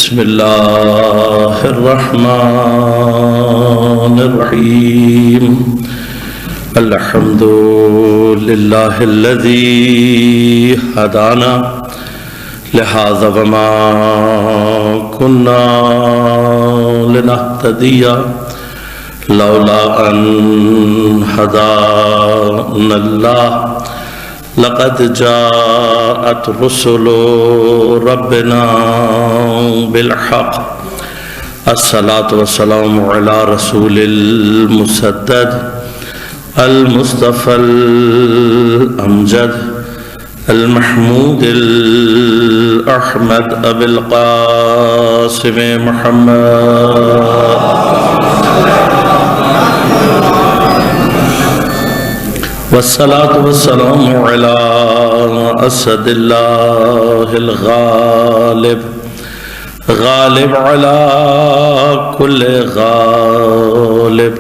بسم اللہ الرحمن الرحیم الحمد للہ الذی ہدانا لہذا وما كنا لنهتدی لولا ان هدانا اللہ لقد جاءت رسل ربنا بالحق الصلاة والسلام على رسول المسدد المصطفى الأمجد المحمود الأحمد أبي القاسم محمد والصلاة والسلام على أسد الله الغالب غالب على كل غالب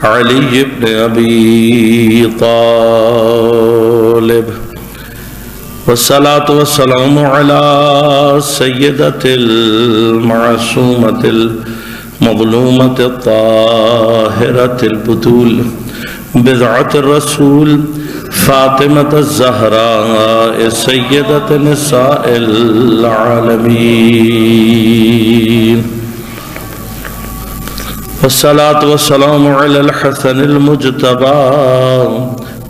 علي بن أبي طالب والصلاة والسلام على سيدة المعصومة المظلومة الطاهرة البتول بضعة الرسول فاطمة الزهراء سيدة نساء العالمين والصلاة والسلام على الحسن المجتبى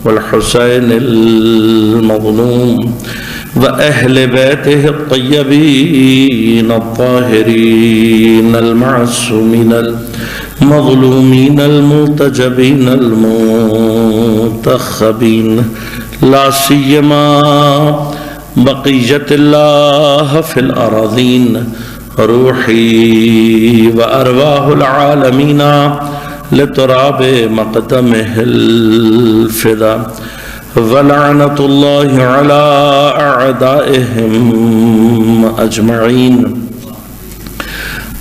والحسين المظلوم وأهل بيته الطيبين الطاهرين المعصومين المظلومين الملتجبين المنتخبين لا سيما بقية الله في الأراضين روحي وأرواح العالمين لتراب مقدمه الفدا ولعنة الله على أعدائهم أجمعين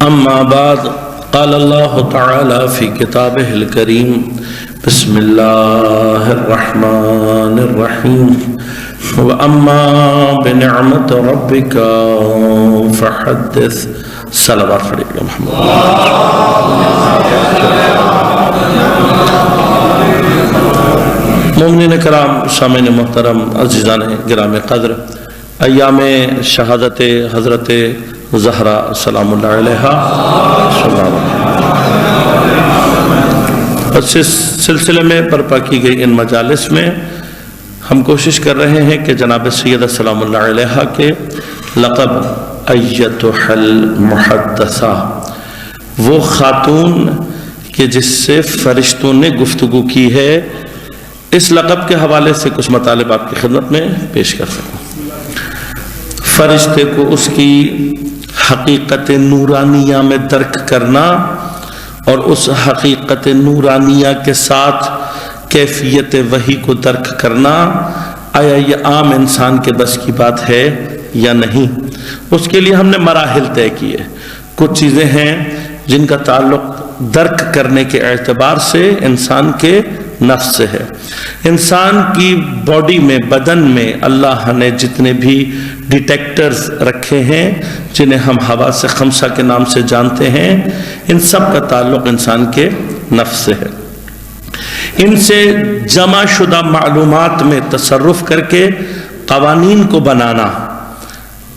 أما بعد قال الله تعالى في كتابه الكريم بسم الله الرحمن الرحيم وأما بنعمة ربك فحدث صلوات على محمد مومنین کرام سامعین محترم عزیزان گرام قدر ایام شہادت حضرت زہرا سلام اللہ علیہا اس سلسلے میں برپا کی گئی ان مجالس میں ہم کوشش کر رہے ہیں کہ جناب سیدہ سلام اللہ علیہا کے لقب ایتھا المحدثہ وہ خاتون کہ جس سے فرشتوں نے گفتگو کی ہے اس لقب کے حوالے سے کچھ مطالب آپ کی خدمت میں پیش کر سکوں فرشتے کو اس کی حقیقت نورانیہ میں درک کرنا اور اس حقیقت نورانیہ کے ساتھ کیفیت وحی کو درک کرنا آیا یہ عام انسان کے بس کی بات ہے یا نہیں اس کے لیے ہم نے مراحل طے کیے کچھ چیزیں ہیں جن کا تعلق درک کرنے کے اعتبار سے انسان کے نفس سے ہے انسان کی باڈی میں بدن میں اللہ نے جتنے بھی ڈیٹیکٹرز رکھے ہیں جنہیں ہم حواس خمسہ کے نام سے جانتے ہیں ان سب کا تعلق انسان کے نفس سے ہے ان سے جمع شدہ معلومات میں تصرف کر کے قوانین کو بنانا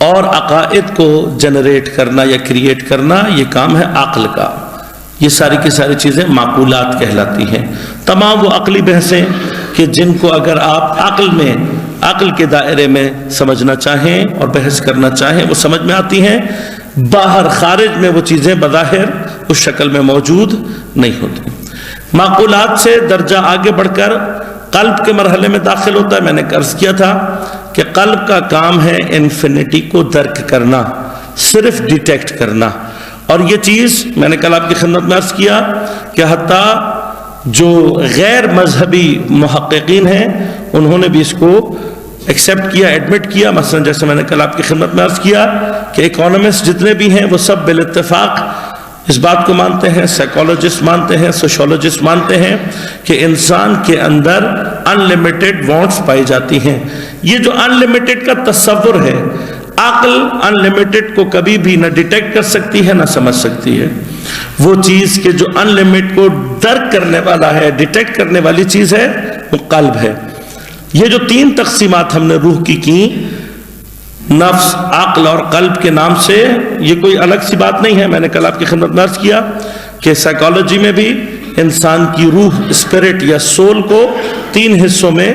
اور عقائد کو جنریٹ کرنا یا کریٹ کرنا یہ کام ہے عقل کا یہ ساری کی ساری چیزیں معقولات کہلاتی ہیں تمام وہ عقلی بحثیں کہ جن کو اگر آپ عقل کے دائرے میں سمجھنا چاہیں اور بحث کرنا چاہیں وہ سمجھ میں آتی ہیں باہر خارج میں وہ چیزیں بظاہر اس شکل میں موجود نہیں ہوتی معقولات سے درجہ آگے بڑھ کر قلب کے مرحلے میں داخل ہوتا ہے میں نے عرض کیا تھا کہ قلب کا کام ہے انفینٹی کو درک کرنا صرف ڈیٹیکٹ کرنا اور یہ چیز میں نے کل آپ کی خدمت میں عرض کیا کہ حتیٰ جو غیر مذہبی محققین ہیں انہوں نے بھی اس کو ایکسیپٹ کیا ایڈمٹ کیا مثلا جیسے میں نے کل آپ کی خدمت میں عرض کیا کہ اکانومسٹ جتنے بھی ہیں وہ سب بالاتفاق اس بات کو مانتے ہیں سائیکالوجسٹ مانتے ہیں سوشولوجسٹ مانتے ہیں کہ انسان کے اندر ان لمیٹڈ وانٹس پائی جاتی ہیں یہ جو ان لمیٹڈ کا تصور ہے عقل انلیمیٹڈ کو کبھی بھی نہ ڈیٹیکٹ کر سکتی ہے نہ سمجھ سکتی ہے. وہ چیز کہ جو انلیمیٹ کو درک کرنے والا ہے، ڈیٹیکٹ کرنے والی چیز ہے، وہ قلب ہے. یہ جو 3 تقسیمات ہم نے روح کی نفس، عقل اور قلب کے نام سے، یہ کوئی الگ سی بات نہیں ہے. میں نے کل آپ کی خدمت میں عرض کیا کہ سائیکالوجی میں بھی انسان کی روح، اسپرٹ یا سول کو 3 حصوں میں،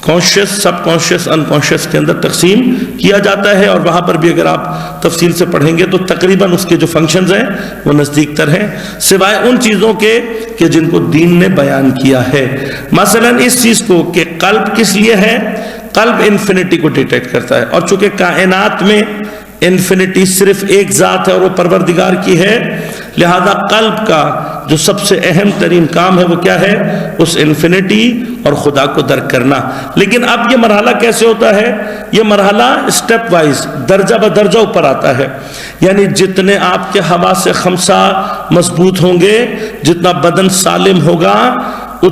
کانشیس، سب کانشیس، ان کانشیس کے اندر تقسیم کیا جاتا ہے. اور وہاں پر بھی اگر آپ تفصیل سے پڑھیں گے تو تقریباً اس کے جو فنکشنز ہیں وہ نزدیک تر ہیں، سوائے ان چیزوں کے کہ جن کو دین نے بیان کیا ہے. مثلا اس چیز کو کہ قلب کس لیے ہے، قلب انفینٹی کو ڈیٹیکٹ کرتا ہے، اور چونکہ کائنات میں انفینٹی صرف ایک ذات ہے اور وہ پروردگار کی ہے، لہذا قلب کا جو سب سے اہم ترین کام ہے وہ کیا ہے، اس انفینٹی اور خدا کو درک کرنا. لیکن اب یہ مرحلہ کیسے ہوتا ہے، یہ مرحلہ اسٹیپ وائز، درجہ بدرجہ اوپر آتا ہے. یعنی جتنے آپ کے حواس خمسہ مضبوط ہوں گے، جتنا بدن سالم ہوگا،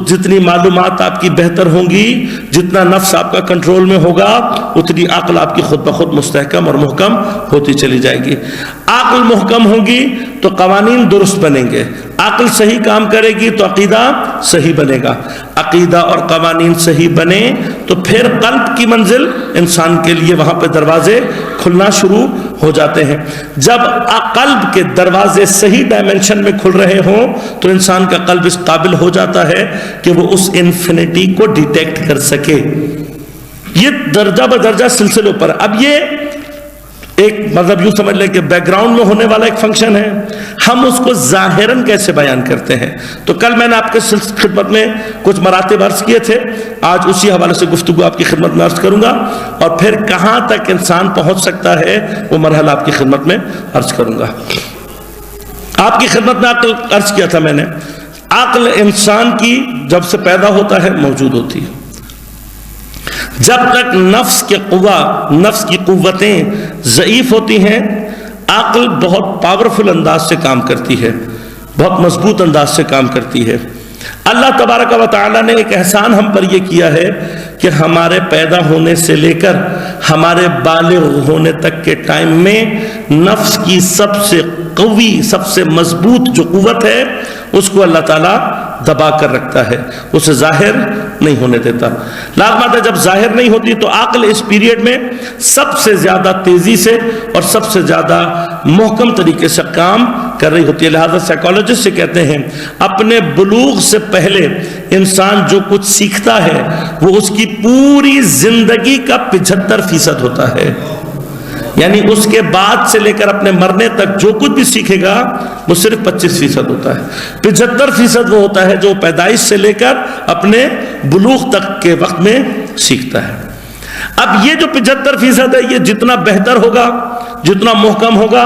جتنی معلومات آپ کی بہتر ہوں گی، جتنا نفس آپ کا کنٹرول میں ہوگا، اتنی عقل آپ کی خود بخود مستحکم اور محکم ہوتی چلی جائے گی. عقل محکم ہوگی تو قوانین درست بنیں گے، عقل صحیح کام کرے گی تو عقیدہ صحیح بنے گا، عقیدہ اور قوانین صحیح بنے تو پھر قلب کی منزل انسان کے لیے وہاں پہ دروازے کھلنا شروع ہو جاتے ہیں. جب قلب کے دروازے صحیح ڈائمنشن میں کھل رہے ہوں تو انسان کا قلب اس قابل ہو جاتا ہے کہ وہ اس انفینٹی کو ڈیٹیکٹ کر سکے. یہ درجہ بدرجہ سلسلوں پر. اب یہ ایک مطلب یوں سمجھ لیں کہ بیک گراؤنڈ میں ہونے والا ایک فنکشن ہے، ہم اس کو ظاہراً کیسے بیان کرتے ہیں. تو کل میں نے آپ کے خدمت میں کچھ مراتب عرض کیے تھے، آج اسی حوالے سے گفتگو آپ کی خدمت میں عرض کروں گا، اور پھر کہاں تک انسان پہنچ سکتا ہے وہ مرحلہ آپ کی خدمت میں عرض کروں گا. آپ کی خدمت میں عقل عرض کیا تھا میں نے، عقل انسان کی جب سے پیدا ہوتا ہے موجود ہوتی ہے. جب تک نفس کی قوتیں ضعیف ہوتی ہیں، عقل بہت پاورفل انداز سے کام کرتی ہے، بہت مضبوط انداز سے کام کرتی ہے. اللہ تبارک و تعالیٰ نے ایک احسان ہم پر یہ کیا ہے کہ ہمارے پیدا ہونے سے لے کر ہمارے بالغ ہونے تک کے ٹائم میں نفس کی سب سے قوی، سب سے مضبوط جو قوت ہے اس کو اللہ تعالیٰ دبا کر رکھتا ہے، اسے ظاہر نہیں ہونے دیتا. لازمات ہے جب ظاہر نہیں ہوتی تو عقل اس پیریڈ میں سب سے زیادہ تیزی سے اور سب سے زیادہ محکم طریقے سے کام کر رہی ہوتی ہے. لہذا سائیکالوجسٹ سے کہتے ہیں اپنے بلوغ سے پہلے انسان جو کچھ سیکھتا ہے وہ اس کی پوری زندگی کا 75% ہوتا ہے. یعنی اس کے بعد سے لے کر اپنے مرنے تک جو کچھ بھی سیکھے گا وہ صرف 25% ہوتا ہے. 75% وہ ہوتا ہے جو پیدائش سے لے کر اپنے بلوغ تک کے وقت میں سیکھتا ہے. اب یہ جو 75% ہے یہ جتنا بہتر ہوگا، جتنا محکم ہوگا،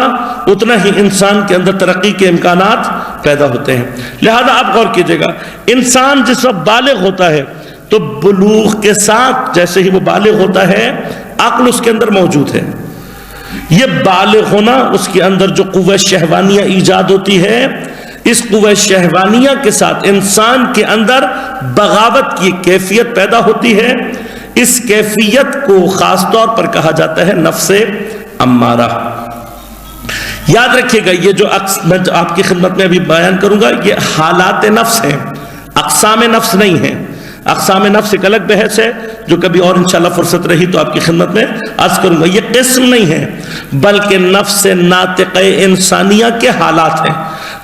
اتنا ہی انسان کے اندر ترقی کے امکانات پیدا ہوتے ہیں. لہذا آپ غور کیجئے گا، انسان جس وقت بالغ ہوتا ہے تو بلوغ کے ساتھ جیسے ہی وہ بالغ ہوتا ہے عقل اس کے اندر موجود ہے. یہ بالغ ہونا، اس کے اندر جو قوہ شہوانیہ ایجاد ہوتی ہے، اس قوہ شہوانیہ کے ساتھ انسان کے اندر بغاوت کی کیفیت پیدا ہوتی ہے. اس کیفیت کو خاص طور پر کہا جاتا ہے نفس امارہ. یاد رکھیے گا یہ جو میں آپ کی خدمت میں ابھی بیان کروں گا یہ حالات نفس ہیں، اقسام نفس نہیں ہیں. اقسام نفس ایک الگ بحث ہے جو کبھی اور انشاءاللہ فرصت رہی تو آپ کی خدمت میں عرض کروں گا. یہ قسم نہیں ہے بلکہ نفس ناطقہ انسانیہ کے حالات ہیں.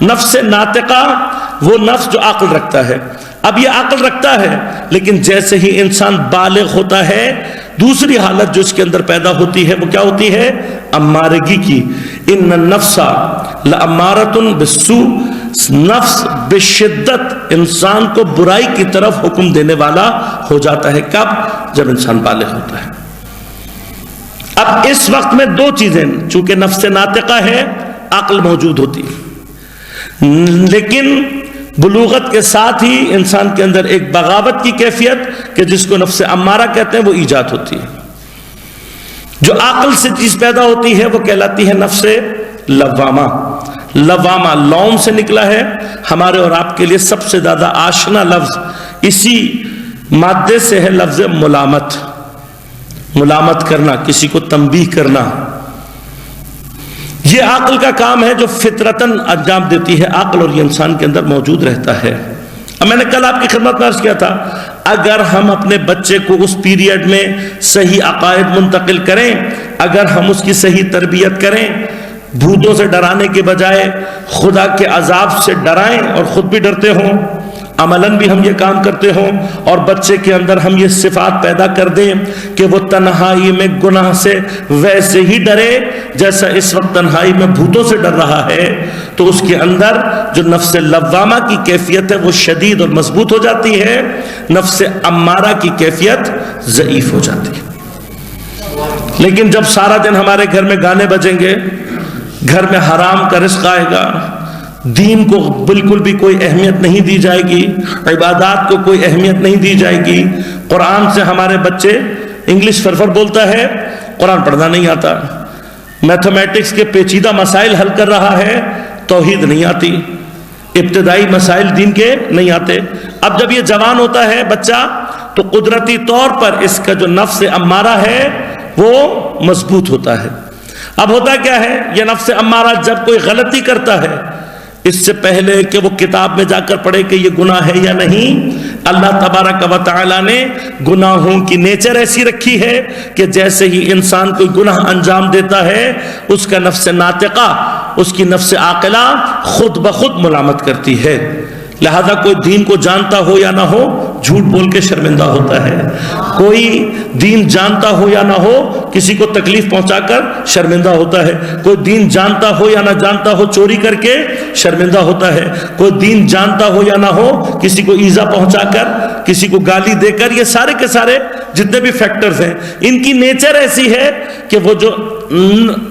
نفس ناطقہ وہ نفس جو عقل رکھتا ہے. اب یہ عقل رکھتا ہے لیکن جیسے ہی انسان بالغ ہوتا ہے دوسری حالت جو اس کے اندر پیدا ہوتی ہے وہ کیا ہوتی ہے؟ امارگی کی. ان النفس لامارۃ بالسوء، نفس بشدت انسان کو برائی کی طرف حکم دینے والا ہو جاتا ہے. کب؟ جب انسان بالغ ہوتا ہے. اب اس وقت میں دو چیزیں، چونکہ نفس ناطقہ ہے عقل موجود ہوتی ہے، لیکن بلوغت کے ساتھ ہی انسان کے اندر ایک بغاوت کی کیفیت کہ جس کو نفس امارہ کہتے ہیں وہ ایجاد ہوتی ہے. جو عقل سے چیز پیدا ہوتی ہے وہ کہلاتی ہے نفس لوامہ. لوامہ لوم سے نکلا ہے، ہمارے اور آپ کے لیے سب سے زیادہ آشنا لفظ اسی مادے سے ہے لفظ ملامت. ملامت کرنا، کسی کو تنبیہ کرنا، یہ عقل کا کام ہے جو فطرتاً انجام دیتی ہے عقل، اور یہ انسان کے اندر موجود رہتا ہے۔ اب میں نے کل آپ کی خدمت میں عرض کیا تھا، اگر ہم اپنے بچے کو اس پیریڈ میں صحیح عقائد منتقل کریں، اگر ہم اس کی صحیح تربیت کریں، بھوتوں سے ڈرانے کے بجائے خدا کے عذاب سے ڈرائیں اور خود بھی ڈرتے ہوں، عملاً بھی ہم یہ کام کرتے ہوں، اور بچے کے اندر ہم یہ صفات پیدا کر دیں کہ وہ تنہائی میں گناہ سے ویسے ہی ڈرے جیسا اس وقت تنہائی میں بھوتوں سے ڈر رہا ہے، تو اس کے اندر جو نفس لوامہ کی کیفیت ہے وہ شدید اور مضبوط ہو جاتی ہے، نفس امارہ کی کیفیت ضعیف ہو جاتی ہے۔ لیکن جب سارا دن ہمارے گھر میں گانے بجیں گے، گھر میں حرام کا رزق آئے گا، دین کو بالکل بھی کوئی اہمیت نہیں دی جائے گی، عبادات کو کوئی اہمیت نہیں دی جائے گی، قرآن سے ہمارے بچے انگلش فرفر بولتا ہے، قرآن پڑھنا نہیں آتا، میتھمیٹکس کے پیچیدہ مسائل حل کر رہا ہے، توحید نہیں آتی، ابتدائی مسائل دین کے نہیں آتے۔ اب جب یہ جوان ہوتا ہے بچہ تو قدرتی طور پر اس کا جو نفس امارہ ہے وہ مضبوط ہوتا ہے۔ اب ہوتا کیا ہے، یہ نفس امارہ جب کوئی غلطی کرتا ہے، اس سے پہلے کہ وہ کتاب میں جا کر پڑھے کہ یہ گناہ ہے یا نہیں، اللہ تبارک و تعالی نے گناہوں کی نیچر ایسی رکھی ہے کہ جیسے ہی انسان کوئی گناہ انجام دیتا ہے، اس کا نفس ناطقہ، اس کی نفس عاقلہ خود بخود ملامت کرتی ہے۔ لہذا کوئی دین کو جانتا ہو یا نہ ہو جھوٹ بول کے شرمندہ ہوتا ہے، کوئی دین جانتا ہو یا نہ ہو کسی کو تکلیف پہنچا کر شرمندہ ہوتا ہے، کوئی دین جانتا ہو یا نہ جانتا ہو چوری کر کے شرمندہ ہوتا ہے، کوئی دین جانتا ہو یا نہ ہو کسی کو ایذا پہنچا کر، کسی کو گالی دے کر، یہ سارے کے سارے جتنے بھی فیکٹرز ہیں ان کی نیچر ایسی ہے کہ وہ جو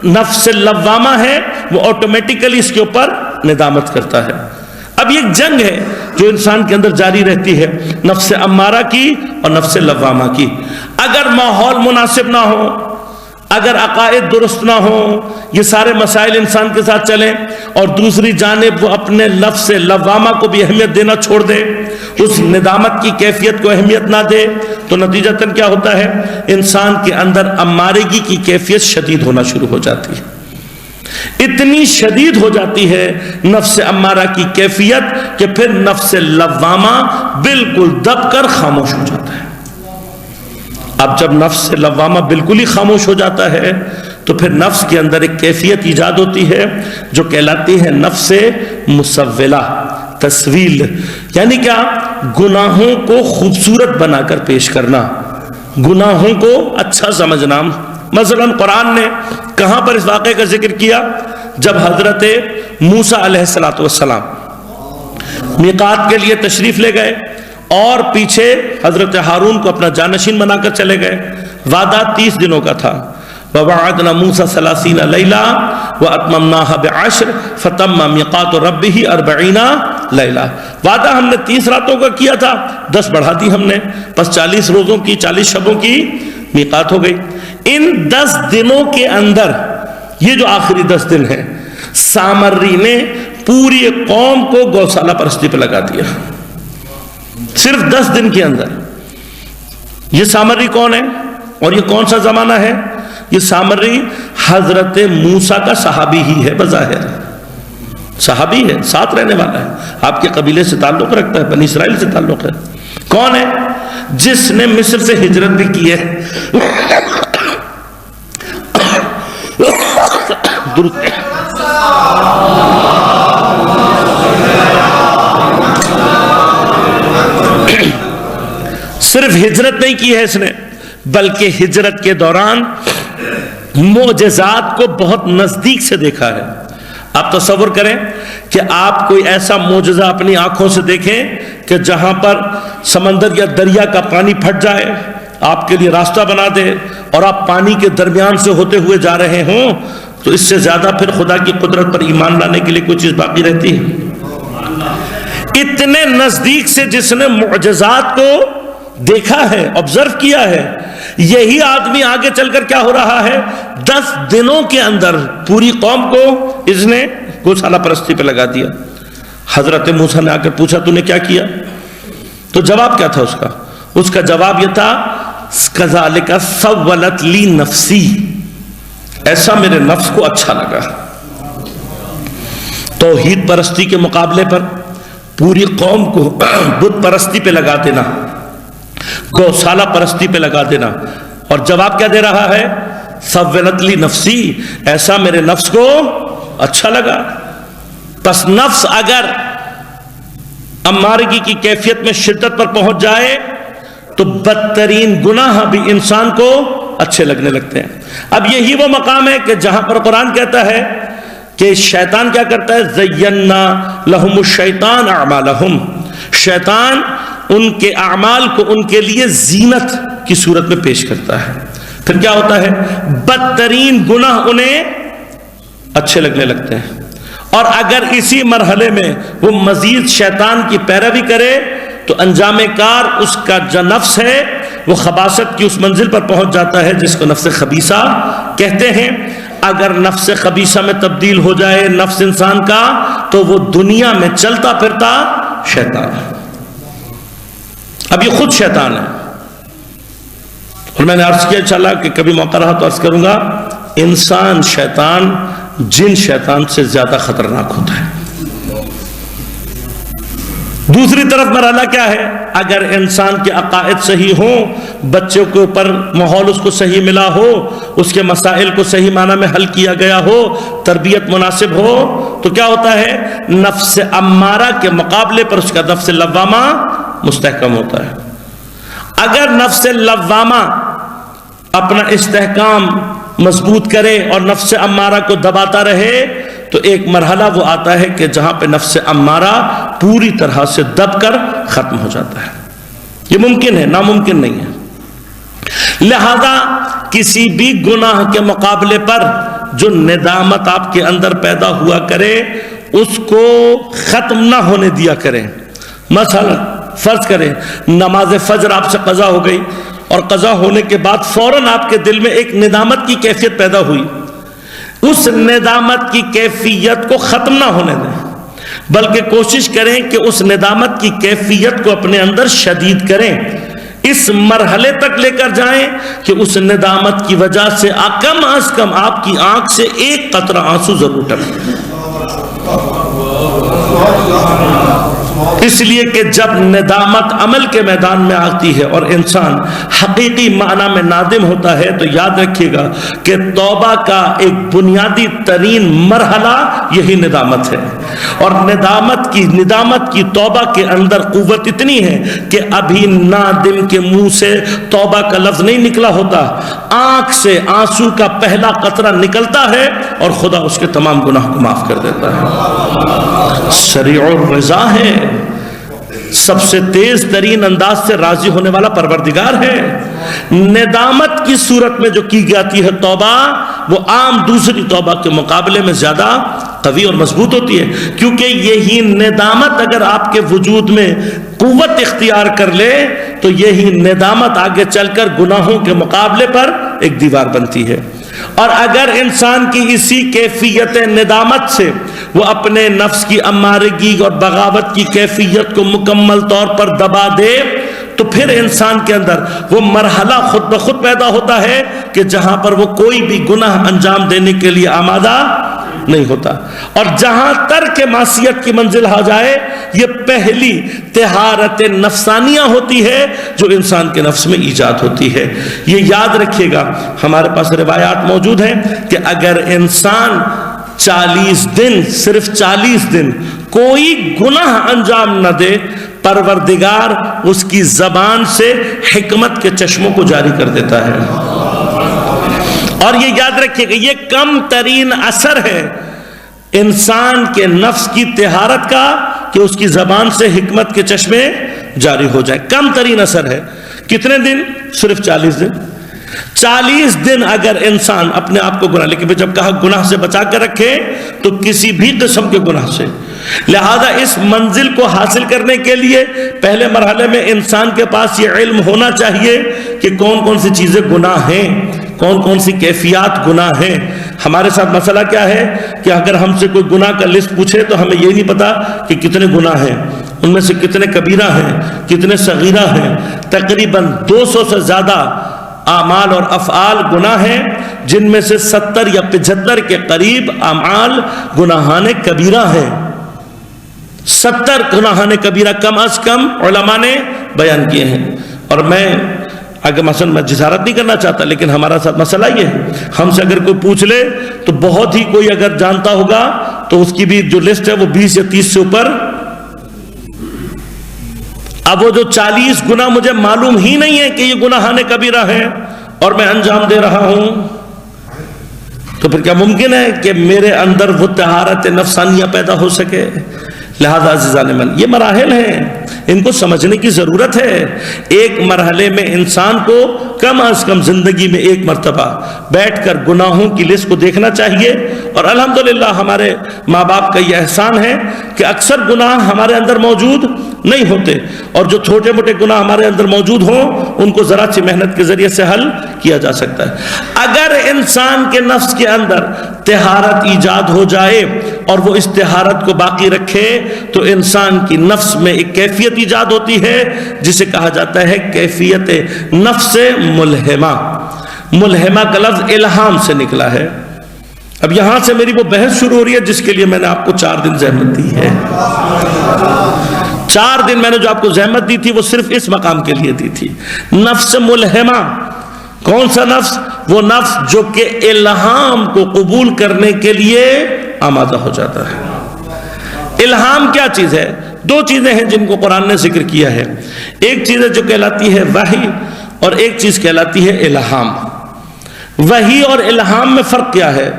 نفس لوامہ ہے وہ آٹومیٹیکلی اس کے اوپر ندامت کرتا ہے۔ اب یہ ایک جنگ ہے جو انسان کے اندر جاری رہتی ہے، نفس امارہ کی اور نفس لوامہ کی۔ اگر ماحول مناسب نہ ہو، اگر عقائد درست نہ ہو، یہ سارے مسائل انسان کے ساتھ چلیں، اور دوسری جانب وہ اپنے نفس لوامہ کو بھی اہمیت دینا چھوڑ دے، اس ندامت کی کیفیت کو اہمیت نہ دے، تو نتیجتاً کیا ہوتا ہے، انسان کے اندر امارگی کی کیفیت شدید ہونا شروع ہو جاتی ہے۔ اتنی شدید ہو جاتی ہے نفس امارہ کی کیفیت کہ پھر نفس لوامہ بالکل دب کر خاموش ہو جاتا ہے۔ اب جب نفس لوامہ بالکل ہی خاموش ہو جاتا ہے تو پھر نفس کے اندر ایک کیفیت ایجاد ہوتی ہے جو کہلاتی ہے نفس مسولہ، تسویل، یعنی کیا، گناہوں کو خوبصورت بنا کر پیش کرنا، گناہوں کو اچھا سمجھنا۔ مثلا قرآن نے کہاں پر اس واقعے کا ذکر کیا، جب حضرت موسیٰ علیہ السلام میقات کے لیے تشریف لے گئے اور پیچھے حضرت ہارون کو اپنا جانشین بنا کر چلے گئے، وعدہ 30 دنوں کا تھا، وَوَعَدْنَا مُوسَى 30 لَيْلًا وَأَتْمَمْنَاهَا بِعَشْرٍ فَتَمَّ مِيقَاتُ رَبِّهِ 40 لَيْلًا۔ وعدہ ہم نے 30 راتوں کا کیا تھا، 10 بڑھا دی ہم نے، پس 40 روزوں کی، 40 شبوں کی میقات ہو گئی۔ ان 10 دنوں کے اندر، یہ جو آخری 10 دن ہیں، سامری نے پوری قوم کو گوشالہ پرستی پہ لگا دیا، صرف 10 دن کے اندر۔ یہ سامری کون ہے اور یہ کون سا زمانہ ہے؟ یہ سامری حضرت موسیٰ کا صحابی ہی ہے، بظاہر صحابی ہے، ساتھ رہنے والا ہے، آپ کے قبیلے سے تعلق رکھتا ہے، بنی اسرائیل سے تعلق ہے۔ کون ہے؟ جس نے مصر سے ہجرت بھی کی ہے۔ صرف ہجرت نہیں کی ہے اس نے، بلکہ ہجرت کے دوران معجزات کو بہت نزدیک سے دیکھا ہے۔ آپ تصور کریں کہ آپ کوئی ایسا معجزہ اپنی آنکھوں سے دیکھیں کہ جہاں پر سمندر یا دریا کا پانی پھٹ جائے، آپ کے لیے راستہ بنا دے، اور آپ پانی کے درمیان سے ہوتے ہوئے جا رہے ہوں، تو اس سے زیادہ پھر خدا کی قدرت پر ایمان لانے کے لیے کوئی چیز باقی رہتی ہے؟ اتنے نزدیک سے جس نے معجزات کو دیکھا ہے، آبزرو کیا ہے، یہی آدمی آگے چل کر کیا ہو رہا ہے، 10 دنوں کے اندر پوری قوم کو اس نے گوشالہ پرستی پہ لگا دیا۔ حضرت موسیٰ نے آ کر پوچھا تو نے کیا کیا؟ تو جواب کیا تھا اس کا جواب یہ تھا کذالک سولت لی نفسی، ایسا میرے نفس کو اچھا لگا۔ توحید پرستی کے مقابلے پر پوری قوم کو بت پرستی پہ لگا دینا، گوشالہ پرستی پہ لگا دینا، اور جواب کیا دے رہا ہے؟ سولت لی نفسی، ایسا میرے نفس کو اچھا لگا۔ پس نفس اگر امارگی کی کیفیت میں شدت پر پہنچ جائے تو بدترین گناہ بھی انسان کو اچھے لگنے لگتے ہیں۔ اب یہی وہ مقام ہے کہ جہاں پر قرآن کہتا ہے کہ شیطان کیا کرتا ہے؟ زینا لہم الشیطان اعمالہم، شیطان ان کے اعمال کو ان کے لیے زینت کی صورت میں پیش کرتا ہے۔ پھر کیا ہوتا ہے؟ بدترین گناہ انہیں اچھے لگنے لگتے ہیں، اور اگر اسی مرحلے میں وہ مزید شیطان کی پیروی کرے تو انجام کار اس کا جو نفس ہے وہ خباثت کی اس منزل پر پہنچ جاتا ہے جس کو نفس خبیثہ کہتے ہیں۔ اگر نفس خبیثہ میں تبدیل ہو جائے نفس انسان کا تو وہ دنیا میں چلتا پھرتا شیطان ہے۔ اب یہ خود شیطان ہے، اور میں نے عرض کیا انشاءاللہ کہ کبھی موقع رہا تو عرض کروں گا، انسان شیطان جن شیطان سے زیادہ خطرناک ہوتا ہے۔ دوسری طرف مرحلہ کیا ہے؟ اگر انسان کے عقائد صحیح ہوں، بچوں کے اوپر ماحول اس کو صحیح ملا ہو، اس کے مسائل کو صحیح معنی میں حل کیا گیا ہو، تربیت مناسب ہو، تو کیا ہوتا ہے؟ نفس امارہ کے مقابلے پر اس کا نفس لوامہ مستحکم ہوتا ہے۔ اگر نفس لوامہ اپنا استحکام مضبوط کرے اور نفس امارہ کو دباتا رہے تو ایک مرحلہ وہ آتا ہے کہ جہاں پہ نفس امارہ پوری طرح سے دب کر ختم ہو جاتا ہے۔ یہ ممکن ہے، ناممکن نہیں ہے۔ لہذا کسی بھی گناہ کے مقابلے پر جو ندامت آپ کے اندر پیدا ہوا کرے اس کو ختم نہ ہونے دیا کریں۔ مثلا فرض کریں نماز فجر آپ سے قضا ہو گئی، اور قضا ہونے کے بعد فوراً آپ کے دل میں ایک ندامت کی کیفیت پیدا ہوئی، اس ندامت کی کیفیت کو ختم نہ ہونے دیں، بلکہ کوشش کریں کہ اس ندامت کی کیفیت کو اپنے اندر شدید کریں، اس مرحلے تک لے کر جائیں کہ اس ندامت کی وجہ سے کم از کم آپ کی آنکھ سے ایک قطرہ آنسو ضرور ٹپکے۔ اس لیے کہ جب ندامت عمل کے میدان میں آتی ہے اور انسان حقیقی معنی میں نادم ہوتا ہے تو یاد رکھیے گا کہ توبہ کا ایک بنیادی ترین مرحلہ یہی ندامت ہے، اور ندامت کی توبہ کے اندر قوت اتنی ہے کہ ابھی نادم کے منہ سے توبہ کا لفظ نہیں نکلا ہوتا، آنکھ سے آنسو کا پہلا قطرہ نکلتا ہے اور خدا اس کے تمام گناہ کو معاف کر دیتا ہے۔ سریع الرضا ہے، سب سے تیز ترین انداز سے راضی ہونے والا پروردگار ہے۔ ندامت کی صورت میں جو کی جاتی ہے توبہ وہ عام دوسری توبہ کے مقابلے میں زیادہ قوی اور مضبوط ہوتی ہے، کیونکہ یہی ندامت اگر آپ کے وجود میں قوت اختیار کر لے تو یہی ندامت آگے چل کر گناہوں کے مقابلے پر ایک دیوار بنتی ہے۔ اور اگر انسان کی اسی کیفیت ندامت سے وہ اپنے نفس کی امارگی اور بغاوت کی کیفیت کو مکمل طور پر دبا دے تو پھر انسان کے اندر وہ مرحلہ خود بخود پیدا ہوتا ہے کہ جہاں پر وہ کوئی بھی گناہ انجام دینے کے لیے آمادہ نہیں ہوتا، اور جہاں ترک معصیت کی منزل آ جائے یہ پہلی طہارت نفسانیہ ہوتی ہے جو انسان کے نفس میں ایجاد ہوتی ہے۔ یہ یاد رکھیے گا، ہمارے پاس روایات موجود ہیں کہ اگر انسان 40 دن، صرف 40 دن کوئی گناہ انجام نہ دے، پروردگار اس کی زبان سے حکمت کے چشموں کو جاری کر دیتا ہے۔ اور یہ یاد رکھیے کہ یہ کم ترین اثر ہے انسان کے نفس کی طہارت کا کہ اس کی زبان سے حکمت کے چشمے جاری ہو جائے، کم ترین اثر ہے۔ کتنے دن؟ صرف 40 دن۔ 40 دن اگر انسان اپنے آپ کو گناہ، لیکن جب کہا گناہ سے بچا کر رکھے تو کسی بھی قسم کے گناہ سے، لہذا اس منزل کو حاصل کرنے کے لیے پہلے مرحلے میں انسان کے پاس یہ علم ہونا چاہیے کہ کون کون سی چیزیں گناہ ہیں، کون کون سی کیفیات گناہ ہیں۔ ہمارے ساتھ مسئلہ کیا ہے کہ اگر ہم سے کوئی گناہ کا لسٹ پوچھے تو ہمیں یہ نہیں پتا کہ کتنے گناہ ہیں، ان میں سے کتنے کبیرہ ہیں کتنے صغیرہ ہیں؟ تقریباً 200 سے زیادہ اعمال اور افعال گناہ ہیں، جن میں سے 70 یا 75 کے قریب اعمال گناہان کبیرہ ہیں۔ 70 گناہان کبیرہ کم از کم علماء نے بیان کیے ہیں۔ اور میں اگر مثلا میں جسارت نہیں کرنا چاہتا، لیکن ہمارا ساتھ مسئلہ یہ ہے، ہم سے اگر کوئی پوچھ لے تو بہت ہی کوئی اگر جانتا ہوگا تو اس کی بھی جو لسٹ ہے وہ 20 یا 30 سے اوپر۔ اب وہ جو 40 گناہ مجھے معلوم ہی نہیں ہے کہ یہ گناہان کبیرہ ہیں اور میں انجام دے رہا ہوں، تو پھر کیا ممکن ہے کہ میرے اندر وہ طہارت نفسانیہ پیدا ہو سکے؟ لہذا عزیزان من، یہ مراحل ہیں، ان کو سمجھنے کی ضرورت ہے۔ ایک مرحلے میں انسان کو کم از کم زندگی میں ایک مرتبہ بیٹھ کر گناہوں کی لسٹ کو دیکھنا چاہیے۔ اور الحمدللہ ہمارے ماں باپ کا یہ احسان ہے کہ اکثر گناہ ہمارے اندر موجود نہیں ہوتے، اور جو چھوٹے موٹے گناہ ہمارے اندر موجود ہوں ان کو ذرا سی محنت کے ذریعے سے حل کیا جا سکتا ہے۔ اگر انسان کے نفس کے اندر طہارت ایجاد ہو جائے اور وہ اس طہارت کو باقی رکھے تو انسان کی نفس میں ایک کیفیت ایجاد ہوتی ہے جسے کہا جاتا ہے کیفیت نفس ملہمہ۔ ملہمہ کا لفظ الہام سے نکلا ہے۔ اب یہاں سے میری وہ بحث شروع ہو رہی ہے جس کے لیے میں نے آپ کو 4 دن زحمت دی ہے۔ 4 دن میں نے جو آپ کو زحمت دی تھی وہ صرف اس مقام کے لیے دی تھی۔ نفس ملہمہ، کون سا نفس؟ وہ نفس جو کہ الہام کو قبول کرنے کے لیے آمادہ ہو جاتا ہے۔ الہام کیا چیز ہے؟ 2 چیزیں ہیں جن کو قرآن نے ذکر کیا ہے۔ ایک چیز ہے جو کہلاتی ہے وحی، اور ایک چیز کہلاتی ہے الہام۔ وحی اور الہام میں فرق کیا ہے؟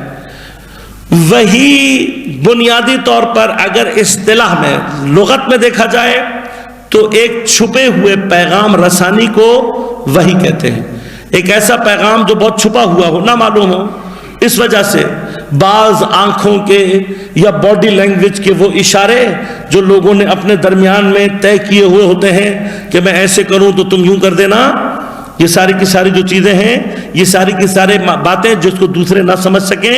وحی بنیادی طور پر اگر اصطلاح میں لغت میں دیکھا جائے تو ایک چھپے ہوئے پیغام رسانی کو وحی کہتے ہیں۔ ایک ایسا پیغام جو بہت چھپا ہوا ہو، نہ معلوم ہو، اس وجہ سے بعض آنکھوں کے یا باڈی لینگویج کے وہ اشارے جو لوگوں نے اپنے درمیان میں طے کیے ہوئے ہوتے ہیں کہ میں ایسے کروں تو تم یوں کر دینا، یہ ساری کی ساری جو چیزیں ہیں، یہ ساری کی ساری باتیں جس کو دوسرے نہ سمجھ سکیں،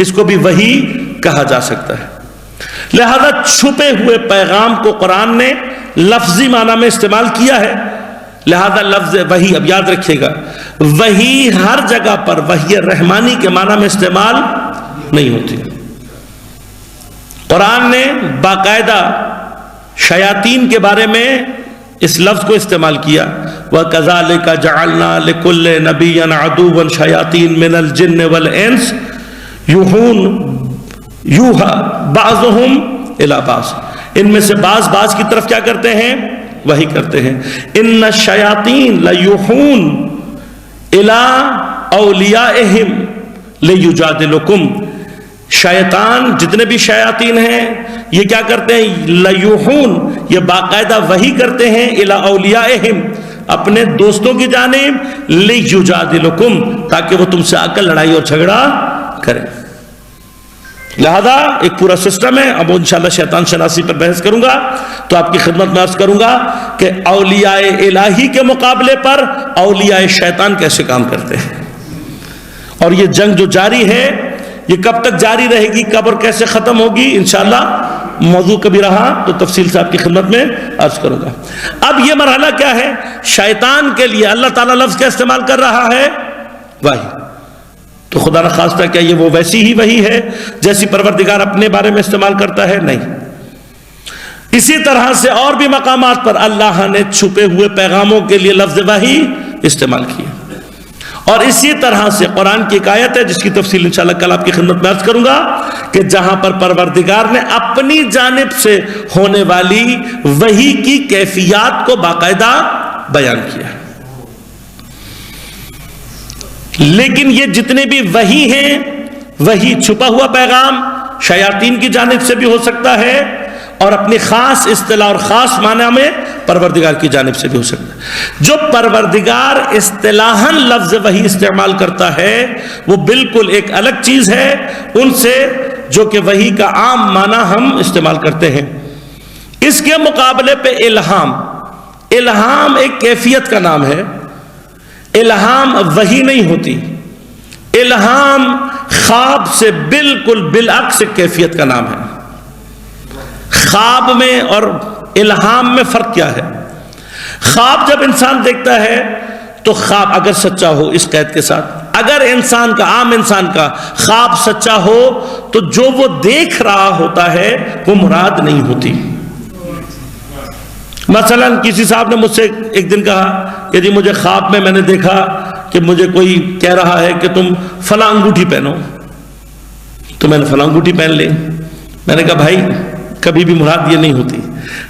اس کو بھی وحی کہا جا سکتا ہے۔ لہذا چھپے ہوئے پیغام کو قرآن نے لفظی معنی میں استعمال کیا ہے۔ لہذا لفظ وحی، اب یاد رکھیے گا، وحی ہر جگہ پر وحی رحمانی کے معنی میں استعمال نہیں ہوتی۔ قرآن نے باقاعدہ شیاطین کے بارے میں اس لفظ کو استعمال کیا، وَكَذَلِكَ جَعَلْنَا لِكُلِّ نَبِيٍّ عَدُوًّا شَيَاطِينَ مِنَ الْجِنِّ وَالْإِنسِ یوحیٰ بَعْضُهُمْ إِلَى بَعْضٍ، ان میں سے بعض کی طرف کیا کرتے ہیں؟ وحی کرتے ہیں۔ إِنَّ الشَّيَاطِينَ لَيُوحُونَ إِلَىٰ أَوْلِيَائِهِمْ لِيُجَادِلُكُمْ، شیطان جتنے بھی شیاطین ہیں یہ کیا کرتے ہیں؟ لیوحون، یہ باقاعدہ وحی کرتے ہیں الی اولیائہم، اپنے دوستوں کی جانب، لیجادلکم، تاکہ وہ تم سے آ کر لڑائی اور جھگڑا کریں۔ لہذا ایک پورا سسٹم ہے۔ اب انشاءاللہ شیطان شناسی پر بحث کروں گا تو آپ کی خدمت میں عرض کروں گا کہ اولیاء الہی کے مقابلے پر اولیاء شیطان کیسے کام کرتے ہیں، اور یہ جنگ جو جاری ہے یہ کب تک جاری رہے گی، کب اور کیسے ختم ہوگی، انشاءاللہ موضوع کبھی رہا تو تفصیل سے آپ کی خدمت میں عرض کروں گا۔ اب یہ مرحلہ کیا ہے؟ شیطان کے لیے اللہ تعالیٰ لفظ کیا استعمال کر رہا ہے؟ وحی۔ تو خدا نخواستہ کیا یہ وہ ویسی ہی وحی ہے جیسی پروردگار اپنے بارے میں استعمال کرتا ہے؟ نہیں۔ اسی طرح سے اور بھی مقامات پر اللہ نے چھپے ہوئے پیغاموں کے لیے لفظ وحی استعمال کیا، اور اسی طرح سے قرآن کی ایک آیت ہے جس کی تفصیل انشاءاللہ کل آپ کی خدمت میں عرض کروں گا کہ جہاں پر پروردگار نے اپنی جانب سے ہونے والی وحی کی کیفیات کو باقاعدہ بیان کیا۔ لیکن یہ جتنے بھی وحی ہیں، وحی چھپا ہوا پیغام شیاطین کی جانب سے بھی ہو سکتا ہے، اور اپنی خاص اصطلاح اور خاص معنی میں پروردگار کی جانب سے بھی ہو سکتا ہے۔ جو پروردگار اصطلاحاً لفظ وحی استعمال کرتا ہے وہ بالکل ایک الگ چیز ہے ان سے جو کہ وحی کا عام معنی ہم استعمال کرتے ہیں۔ اس کے مقابلے پہ الہام، الہام ایک کیفیت کا نام ہے، الہام وحی نہیں ہوتی۔ الہام خواب سے بالکل بالعکس ایک کیفیت کا نام ہے۔ خواب میں اور الہام میں فرق کیا ہے؟ خواب جب انسان دیکھتا ہے تو خواب اگر سچا ہو، اس قید کے ساتھ، اگر انسان کا، عام انسان کا خواب سچا ہو تو جو وہ دیکھ رہا ہوتا ہے وہ مراد نہیں ہوتی۔ مثلا کسی صاحب نے مجھ سے ایک دن کہا کہ جی مجھے خواب میں نے دیکھا کہ مجھے کوئی کہہ رہا ہے کہ تم فلاں انگوٹھی پہنو، تو میں نے فلاں انگوٹھی پہن لی۔ میں نے کہا بھائی کبھی بھی مراد یہ نہیں ہوتی۔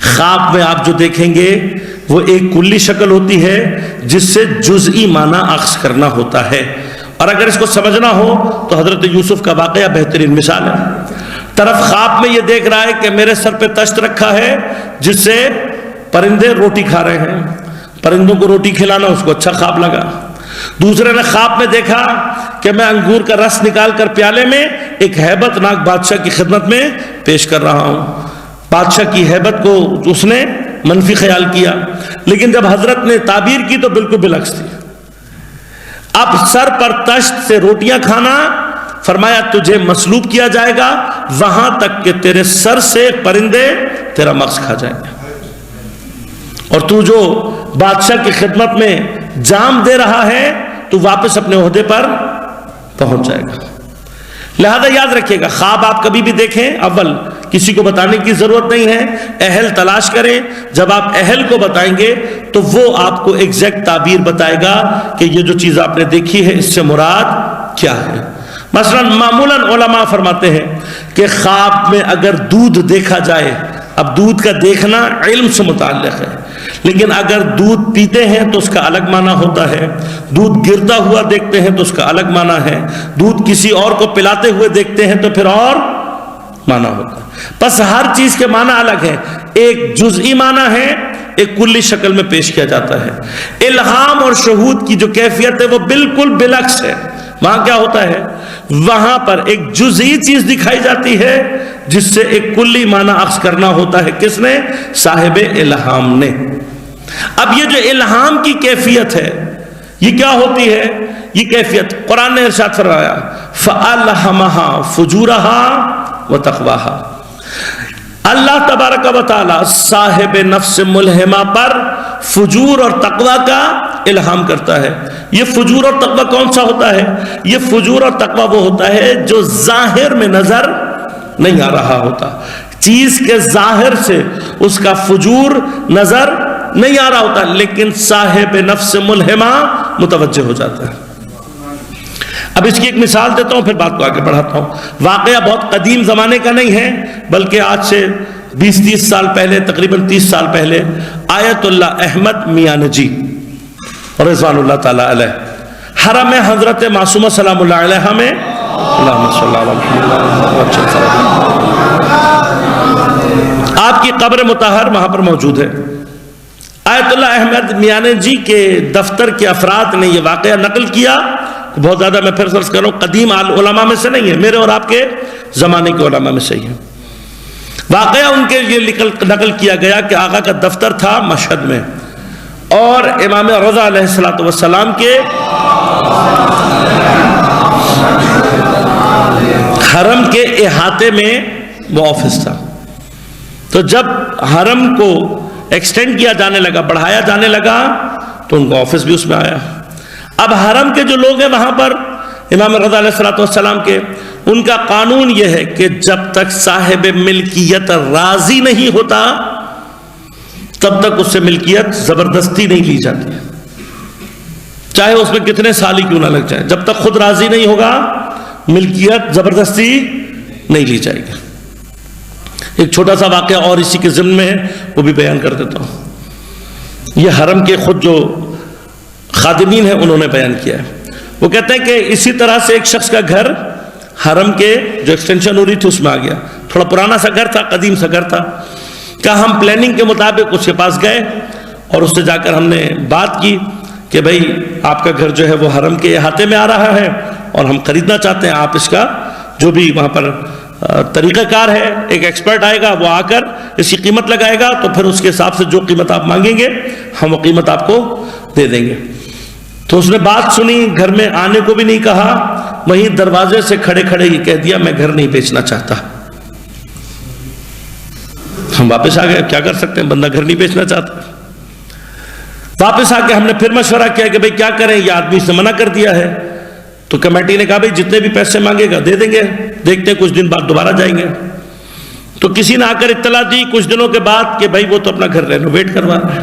خواب میں آپ جو دیکھیں گے وہ ایک کلی شکل ہوتی ہے جس سے جزئی معنی اخذ کرنا ہوتا ہے، اور اگر اس کو سمجھنا ہو تو حضرت یوسف کا واقعہ بہترین مثال ہے۔ طرف خواب میں یہ دیکھ رہا ہے کہ میرے سر پہ تشت رکھا ہے جس سے پرندے روٹی کھا رہے ہیں، پرندوں کو روٹی کھلانا اس کو اچھا خواب لگا۔ دوسرے نے خواب میں دیکھا کہ میں انگور کا رس نکال کر پیالے میں ایک ہیبت ناک بادشاہ کی خدمت میں پیش کر رہا ہوں۔ بادشاہ کی ہیبت کو اس نے منفی خیال کیا، لیکن جب حضرت نے تعبیر کی تو بالکل بالعکس تھی۔ اب سر پر تشت سے روٹیاں کھانا، فرمایا تجھے مسلوب کیا جائے گا وہاں تک کہ تیرے سر سے پرندے تیرا مغز کھا جائیں گے، اور تو جو بادشاہ کی خدمت میں جام دے رہا ہے تو واپس اپنے عہدے پر پہنچ جائے گا۔ لہذا یاد رکھیے گا، خواب آپ کبھی بھی دیکھیں، اول کسی کو بتانے کی ضرورت نہیں ہے، اہل تلاش کریں۔ جب آپ اہل کو بتائیں گے تو وہ آپ کو ایگزیکٹ تعبیر بتائے گا کہ یہ جو چیز آپ نے دیکھی ہے اس سے مراد کیا ہے۔ مثلا معمولاً علماء فرماتے ہیں کہ خواب میں اگر دودھ دیکھا جائے، اب دودھ کا دیکھنا علم سے متعلق ہے، لیکن اگر دودھ پیتے ہیں تو اس کا الگ معنی ہوتا ہے، دودھ گرتا ہوا دیکھتے ہیں تو اس کا الگ معنی ہے، دودھ کسی اور کو پلاتے ہوئے دیکھتے ہیں تو پھر اور معنی ہوتا ہے۔ پس ہر چیز کے معنی الگ ہے، ایک جزئی معنی ہے، ایک کلی شکل میں پیش کیا جاتا ہے۔ الہام اور شہود کی جو کیفیت ہے وہ بالکل بالعکس ہے۔ وہاں کیا ہوتا ہے؟ وہاں پر ایک جزئی چیز دکھائی جاتی ہے جس سے ایک کلی معنی اخذ کرنا ہوتا ہے۔ کس نے؟ صاحب الہام نے۔ اب یہ جو الہام کی کیفیت ہے یہ کیا ہوتی ہے؟ یہ کیفیت قرآن نے ارشاد فرمایا فَأَلْهَمَهَا فُجُورَهَا وَتَقْوَاهَا۔ اللہ تبارک و تعالی صاحب نفس ملہمہ پر فجور اور تقوی کا الہام کرتا ہے۔ یہ فجور اور تقوی کون سا ہوتا ہے؟ یہ فجور اور تقوی وہ ہوتا ہے جو ظاہر میں نظر نہیں آ رہا ہوتا، چیز کے ظاہر سے اس کا فجور نظر نہیں آ رہا ہوتا، لیکن صاحب نفس ملہمہ متوجہ ہو جاتا ہے۔ اب اس کی ایک مثال دیتا ہوں، پھر بات کو آگے بڑھاتا ہوں۔ واقعہ بہت قدیم زمانے کا نہیں ہے، بلکہ آج سے 20-30 سال پہلے، تقریباً 30 سال پہلے، آیت اللہ احمد میاں نجی رضوان اللہ تعالیٰ علیہ حرم حضرت معصومہ سلام اللہ علیہ میں آپ کی قبر مطہر وہاں پر موجود ہے۔ آیت اللہ احمد میاں جی کے دفتر کے افراد نے یہ واقعہ نقل کیا، بہت زیادہ میں پھر سرچ کر رہا ہوں، قدیم علماء میں سے نہیں ہے، میرے اور آپ کے زمانے کے علماء میں سے ہی ہے۔ واقعہ ان کے یہ نقل کیا گیا کہ آقا کا دفتر تھا مشہد میں، اور امام رضا علیہ السلام کے حرم کے احاطے میں وہ آفس تھا۔ تو جب حرم کو ایکسٹینڈ کیا جانے لگا، بڑھایا جانے لگا، تو ان کا آفس بھی اس میں آیا۔ اب حرم کے جو لوگ ہیں وہاں پر امام رضا علیہ السلام کے، ان کا قانون یہ ہے کہ جب تک صاحب ملکیت راضی نہیں ہوتا تب تک اس سے ملکیت زبردستی نہیں لی جاتی، چاہے اس میں کتنے سال ہی کیوں نہ لگ جائے، جب تک خود راضی نہیں ہوگا ملکیت زبردستی نہیں لی جائے گی۔ ایک چھوٹا سا واقعہ اور اسی کے ضمن میں ہے، وہ بھی بیان کر دیتا ہوں۔ یہ حرم کے خود جو خادمین ہیں انہوں نے بیان کیا ہے۔ وہ کہتے ہیں کہ اسی طرح سے ایک شخص کا گھر حرم کے جو ایکسٹینشن ہو رہی تھی اس میں آ گیا، تھوڑا پرانا سا گھر تھا، قدیم سا گھر تھا۔ کہ ہم پلاننگ کے مطابق اس کے پاس گئے اور اس سے جا کر ہم نے بات کی کہ بھئی آپ کا گھر جو ہے وہ حرم کے احاطے میں آ رہا ہے اور ہم خریدنا چاہتے ہیں، آپ اس کا جو بھی وہاں پر طریقہ کار ہے، ایک ایکسپرٹ آئے گا وہ آ کر اس کی قیمت لگائے گا، تو پھر اس کے حساب سے جو قیمت آپ مانگیں گے ہم وہ قیمت آپ کو دے دیں گے۔ تو اس نے بات سنی، گھر میں آنے کو بھی نہیں کہا، وہیں دروازے سے کھڑے کھڑے یہ کہہ دیا میں گھر نہیں بیچنا چاہتا۔ ہم واپس آ گئے، کیا کر سکتے ہیں، بندہ گھر نہیں بیچنا چاہتا۔ واپس آ کے ہم نے پھر مشورہ کیا کہ بھئی کیا کریں، یہ آدمی سے منع کر دیا ہے۔ تو کمیٹی نے کہا بھئی جتنے بھی پیسے مانگے گا دے دیں گے، دیکھتے ہیں کچھ دن بعد دوبارہ جائیں گے۔ تو کسی نے آ کر اطلاع دی کچھ دنوں کے بعد کہ بھئی وہ تو اپنا گھر رینوویٹ کروا رہا ہے۔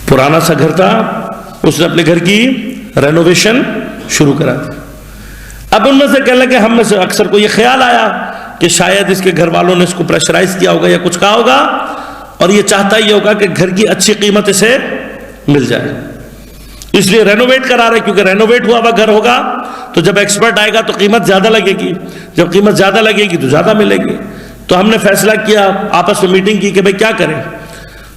پرانا سا گھر تھا، اس نے اپنے گھر کی رینوویشن شروع کرا دی۔ اب ان میں سے کہنے لگے، ہم میں سے اکثر کو یہ خیال آیا کہ شاید اس کے گھر والوں نے اس کو پریشرائز کیا ہوگا یا کچھ کہا ہوگا، اور یہ چاہتا یہ ہوگا کہ گھر کی اچھی قیمت اسے مل جائے، اس لیے رینوویٹ کرا رہے، کیونکہ رینوویٹ ہوا ہوا گھر ہوگا تو جب ایکسپرٹ آئے گا تو قیمت زیادہ لگے گی، جب قیمت زیادہ لگے گی تو زیادہ ملے گی۔ تو ہم نے فیصلہ کیا، آپس میں میٹنگ کی کہ بھئی کیا کریں۔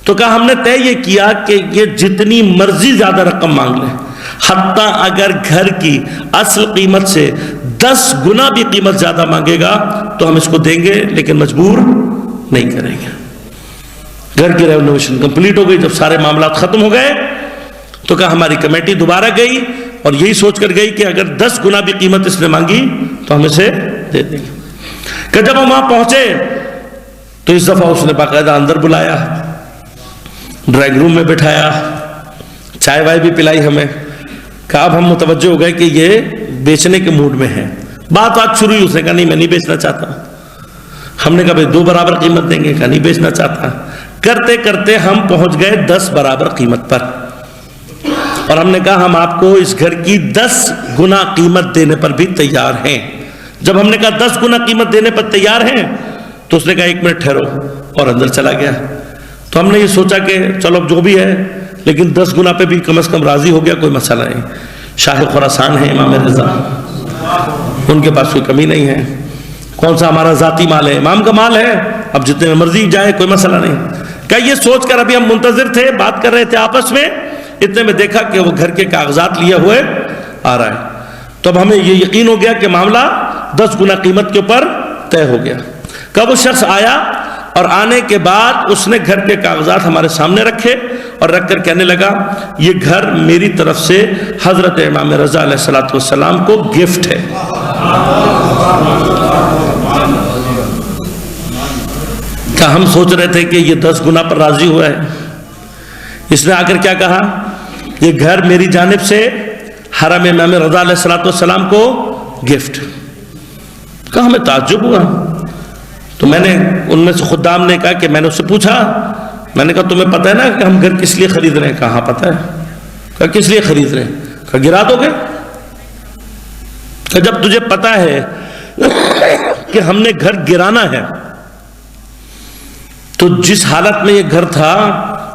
تو کہا ہم نے طے یہ کیا کہ یہ جتنی مرضی زیادہ رقم مانگ لیں، حتیٰ اگر گھر کی اصل قیمت سے 10 گنا بھی قیمت زیادہ مانگے گا تو ہم اس کو دیں گے، لیکن مجبور نہیں کریں گے۔ گھر کی رینوویشن کمپلیٹ ہو گئی۔ جب سارے معاملات ختم ہو گئے تو کہا ہماری کمیٹی دوبارہ گئی اور یہی سوچ کر گئی کہ اگر 10 گنا بھی قیمت اس نے مانگی تو ہم اسے دے دیں گے۔ کہ جب ہم وہاں پہنچے تو اس دفعہ اس نے باقاعدہ اندر بلایا، ڈرائنگ روم میں بٹھایا، چائے وائے بھی پلائی ہمیں۔ کہا اب ہم متوجہ ہو گئے کہ یہ بیچنے کے موڈ میں ہے۔ بات شروع ہوئی، اس نے کہا نہیں میں نہیں بیچنا چاہتا۔ ہم نے کہا بھئی 2 برابر قیمت دیں گے، کہا نہیں بیچنا چاہتا۔ کرتے کرتے ہم پہنچ گئے 10 برابر قیمت پر، اور ہم نے کہا ہم آپ کو اس گھر کی 10 گنا قیمت دینے پر بھی تیار ہیں۔ جب ہم نے کہا 10 گنا قیمت دینے پر تیار ہیں تو اس نے کہا 1 منٹ ٹھہرو، اور اندر چلا گیا۔ تو ہم نے یہ سوچا کہ چلو جو بھی ہے، لیکن 10 گنا پہ بھی کم از کم راضی ہو گیا، کوئی مسئلہ نہیں۔ شاہ خراسان ہے امام رضا، ان کے پاس کوئی کمی نہیں ہے، کون سا ہمارا ذاتی مال ہے، امام کا مال ہے، اب جتنے میں مرضی جائے کوئی مسئلہ نہیں۔ کیا یہ سوچ کر ابھی ہم منتظر تھے، بات کر رہے تھے آپس میں، اتنے میں دیکھا کہ وہ گھر کے کاغذات لیے ہوئے آ رہا ہے۔ تو اب ہمیں یہ یقین ہو گیا کہ معاملہ 10 گنا قیمت کے اوپر طے ہو گیا۔ کب وہ شخص آیا اور آنے کے بعد اس نے گھر کے کاغذات ہمارے سامنے رکھے اور رکھ کر کہنے لگا یہ گھر میری طرف سے حضرت امام رضا علیہ السلام کو گفٹ ہے۔ کیا ہم سوچ رہے تھے کہ یہ 10 گنا پر راضی ہوا ہے؟ اس نے آ کر کیا کہا، یہ گھر میری جانب سے حرم امام رضا علیہ السلام کو گفٹ۔ کہا ہمیں تعجب ہوا۔ تو میں نے ان میں سے خدام نے کہا کہ میں نے اس سے پوچھا، میں نے کہا تمہیں پتہ ہے نا کہ ہم گھر کس لیے خرید رہے ہیں؟ کہا ہاں پتہ ہے۔ کہا کس لیے خرید رہے ہیں؟ کہا گرا دو گے؟ کہ جب تجھے پتہ ہے کہ ہم نے گھر گرانا ہے تو جس حالت میں یہ گھر تھا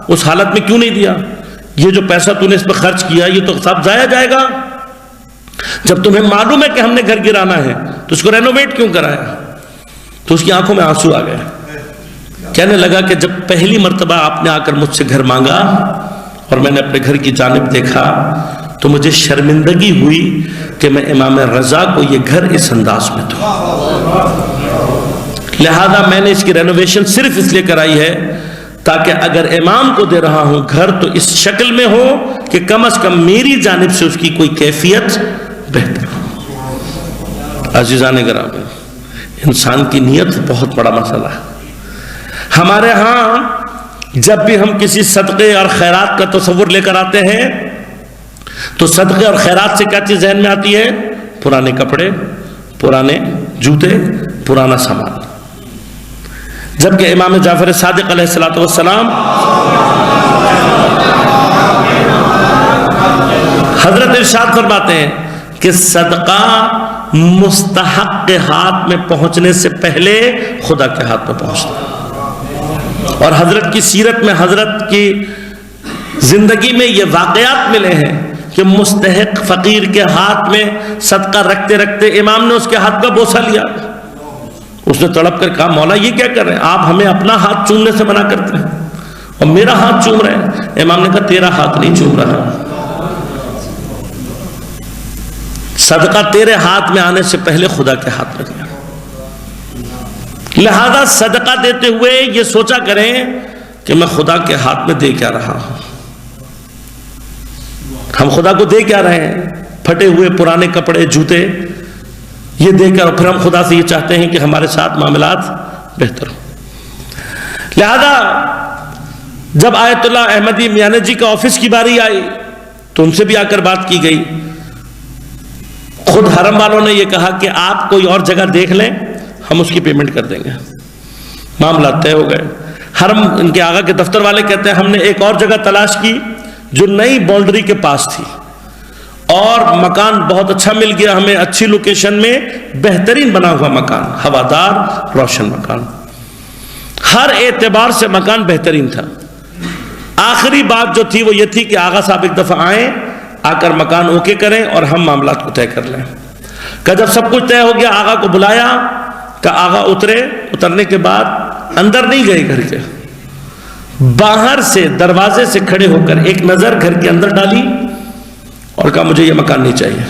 اس حالت میں کیوں نہیں دیا؟ یہ جو پیسہ تو نے اس پہ خرچ کیا یہ تو سب ضائع جائے گا۔ جب تمہیں معلوم ہے کہ ہم نے گھر گرانا ہے تو اس کو رینوویٹ کیوں کرایا؟ تو اس کی آنکھوں میں آنسو آ گئے۔ کہنے لگا کہ جب پہلی مرتبہ آپ نے آ کر مجھ سے گھر مانگا اور میں نے اپنے گھر کی جانب دیکھا تو مجھے شرمندگی ہوئی کہ میں امام رضا کو یہ گھر اس انداز میں دوں، لہذا میں نے اس کی رینوویشن صرف اس لیے کرائی ہے تاکہ اگر امام کو دے رہا ہوں گھر تو اس شکل میں ہو کہ کم از کم میری جانب سے اس کی کوئی کیفیت بہتر ہو۔ عزیزان گرامی، انسان کی نیت بہت بڑا مسئلہ ہے۔ ہمارے ہاں جب بھی ہم کسی صدقے اور خیرات کا تصور لے کر آتے ہیں تو صدقے اور خیرات سے کیا چیز ذہن میں آتی ہے؟ پرانے کپڑے، پرانے جوتے، پرانا سامان۔ جبکہ امام جعفر صادق علیہ السلام حضرت ارشاد فرماتے ہیں کہ صدقہ مستحق کے ہاتھ میں پہنچنے سے پہلے خدا کے ہاتھ میں پہنچتا ہے۔ اور حضرت کی سیرت میں، حضرت کی زندگی میں یہ واقعات ملے ہیں کہ مستحق فقیر کے ہاتھ میں صدقہ رکھتے رکھتے امام نے اس کے ہاتھ کا بوسہ لیا۔ اس نے تڑپ کر کہا مولا یہ کیا کر رہے ہیں آپ؟ ہمیں اپنا ہاتھ چومنے سے منع کرتے ہیں اور میرا ہاتھ چوم رہے ہیں۔ امام نے کہا تیرا ہاتھ نہیں چوم رہا، صدقہ تیرے ہاتھ میں آنے سے پہلے خدا کے ہاتھ میں گیا۔ لہذا صدقہ دیتے ہوئے یہ سوچا کریں کہ میں خدا کے ہاتھ میں دے کیا رہا ہوں، ہم خدا کو دے کیا رہے ہیں؟ پھٹے ہوئے پرانے کپڑے، جوتے، یہ دے کر، اور پھر ہم خدا سے یہ چاہتے ہیں کہ ہمارے ساتھ معاملات بہتر ہو۔ لہذا جب آیت اللہ احمدی میاں جی کا آفس کی باری آئی تو ان سے بھی آ کر بات کی گئی۔ خود حرم والوں نے یہ کہا کہ آپ کوئی اور جگہ دیکھ لیں، ہم اس کی پیمنٹ کر دیں گے۔ معاملات طے ہو گئے۔ حرم ان کے آقا کے دفتر والے کہتے ہیں ہم نے ایک اور جگہ تلاش کی جو نئی باؤنڈری کے پاس تھی، اور مکان بہت اچھا مل گیا ہمیں، اچھی لوکیشن میں بہترین بنا ہوا مکان، ہوادار روشن مکان، ہر اعتبار سے مکان بہترین تھا۔ آخری بات جو تھی وہ یہ تھی کہ آغا صاحب ایک دفعہ آئیں، آ کر مکان اوکے کریں اور ہم معاملات کو طے کر لیں۔ کہ جب سب کچھ طے ہو گیا آغا کو بلایا، کہ آغا اترے، اترنے کے بعد اندر نہیں گئے گھر کے، باہر سے دروازے سے کھڑے ہو کر ایک نظر گھر کے اندر ڈالی اور کہا مجھے یہ مکان نہیں چاہیے۔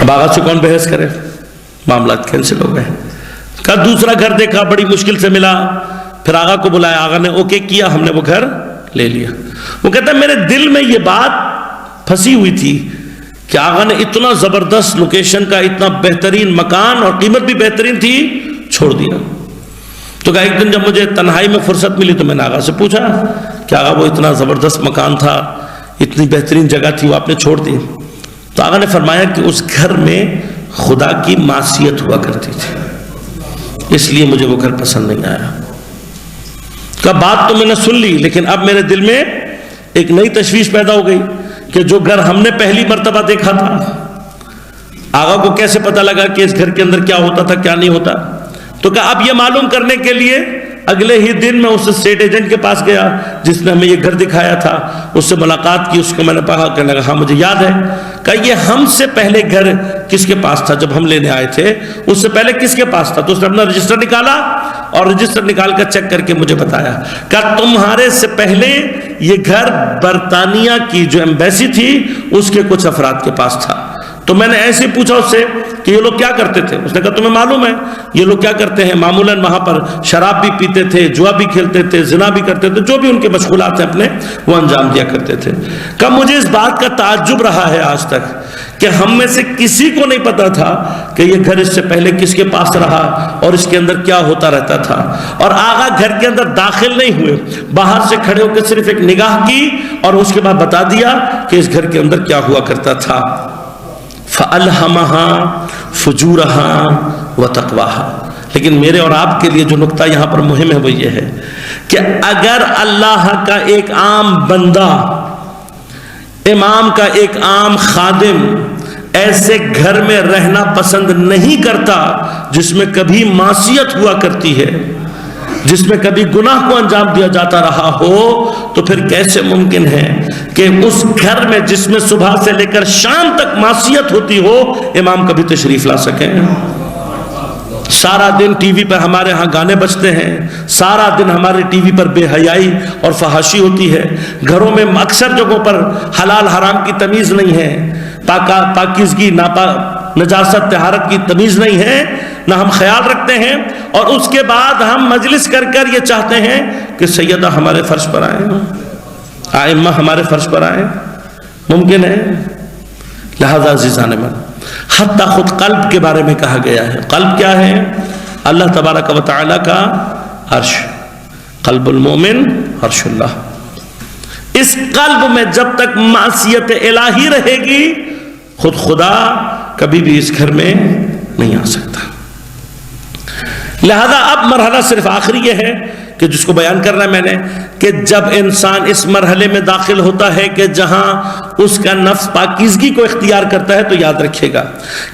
اب آغا سے کون بحث کرے، معاملات کینسل ہو گئے۔ کہا دوسرا گھر دیکھا، بڑی مشکل سے ملا، پھر آغا کو بلایا، آغا نے اوکے کیا، ہم نے وہ گھر لے لیا۔ وہ کہتا ہے میرے دل میں یہ بات پھنسی ہوئی تھی کہ آغا نے اتنا زبردست لوکیشن کا اتنا بہترین مکان اور قیمت بھی بہترین تھی چھوڑ دیا۔ تو کہا ایک دن جب مجھے تنہائی میں فرصت ملی تو میں نے آغا سے پوچھا کہ آغا وہ اتنا زبردست مکان تھا، اتنی بہترین جگہ تھی، وہ آپ نے چھوڑ دی۔ تو آغا نے فرمایا کہ اس گھر میں خدا کی معصیت ہوا کرتی تھی، اس لیے مجھے وہ گھر پسند نہیں آیا۔ کہ بات تو میں نے سن لی، لیکن اب میرے دل میں ایک نئی تشویش پیدا ہو گئی کہ جو گھر ہم نے پہلی مرتبہ دیکھا تھا، آغا کو کیسے پتا لگا کہ اس گھر کے اندر کیا ہوتا تھا کیا نہیں ہوتا۔ تو کہا اب یہ معلوم کرنے کے لیے اگلے ہی دن میں اس اسٹیٹ ایجنٹ کے پاس گیا جس نے ہمیں یہ گھر دکھایا تھا، اس سے ملاقات کی، اس کو میں نے کہا، کہنے لگا ہاں مجھے یاد ہے۔ کہا یہ ہم سے پہلے گھر کس کے پاس تھا جب ہم لینے آئے تھے، اس سے پہلے کس کے پاس تھا؟ تو اس نے اپنا رجسٹر نکالا اور رجسٹر نکال کر چیک کر کے مجھے بتایا، کہا تمہارے سے پہلے یہ گھر برطانیہ کی جو ایمبیسی تھی اس کے کچھ افراد کے پاس تھا۔ تو میں نے ایسے پوچھا اس سے کہ یہ لوگ کیا کرتے تھے؟ اس نے کہا تمہیں معلوم ہے یہ لوگ کیا کرتے ہیں؟ معمولاً وہاں پر شراب بھی پیتے تھے، جوا بھی کھیلتے تھے، زنا بھی کرتے تھے، جو بھی ان کے مشغولات ہیں اپنے وہ انجام دیا کرتے تھے۔ کہ مجھے اس بات کا تعجب رہا ہے آج تک کہ ہم میں سے کسی کو نہیں پتا تھا کہ یہ گھر اس سے پہلے کس کے پاس رہا اور اس کے اندر کیا ہوتا رہتا تھا۔ اور آغا گھر کے اندر داخل نہیں ہوئے، باہر سے کھڑے ہو کے صرف ایک نگاہ کی اور اس کے بعد بتا دیا کہ اس گھر کے اندر کیا ہوا کرتا تھا۔ فَأَلْهَمَهَا فُجُورَهَا وَتَقْوَاهَا۔ لیکن میرے اور آپ کے لیے جو نقطہ یہاں پر مہم ہے وہ یہ ہے کہ اگر اللہ کا ایک عام بندہ، امام کا ایک عام خادم ایسے گھر میں رہنا پسند نہیں کرتا جس میں کبھی معصیت ہوا کرتی ہے، جس میں کبھی گناہ کو انجام دیا جاتا رہا ہو، تو پھر کیسے ممکن ہے کہ اس گھر میں جس میں صبح سے لے کر شام تک معصیت ہوتی ہو امام کبھی تشریف لا سکیں؟ سارا دن ٹی وی پر ہمارے ہاں گانے بجتے ہیں، سارا دن ہمارے ٹی وی پر بے حیائی اور فحاشی ہوتی ہے، گھروں میں اکثر جگہوں پر حلال حرام کی تمیز نہیں ہے، پاکیزگی نجاست طہارت کی تمیز نہیں ہے، نہ ہم خیال رکھتے ہیں، اور اس کے بعد ہم مجلس کر کر یہ چاہتے ہیں کہ سیدہ ہمارے فرش پر آئیں، آئمہ ہمارے فرش پر آئیں۔ ممکن ہے؟ لہذا عزیزان من، حتیٰ خود قلب کے بارے میں کہا گیا ہے۔ قلب کیا ہے؟ اللہ تبارک و تعالی کا عرش، قلب المومن عرش اللہ۔ اس قلب میں جب تک معصیت الہی رہے گی خود خدا کبھی بھی اس گھر میں نہیں آ سکتا۔ لہذا اب مرحلہ صرف آخری یہ ہے کہ جس کو بیان کرنا ہے میں نے، کہ جب انسان اس مرحلے میں داخل ہوتا ہے کہ جہاں اس کا نفس پاکیزگی کو اختیار کرتا ہے، تو یاد رکھے گا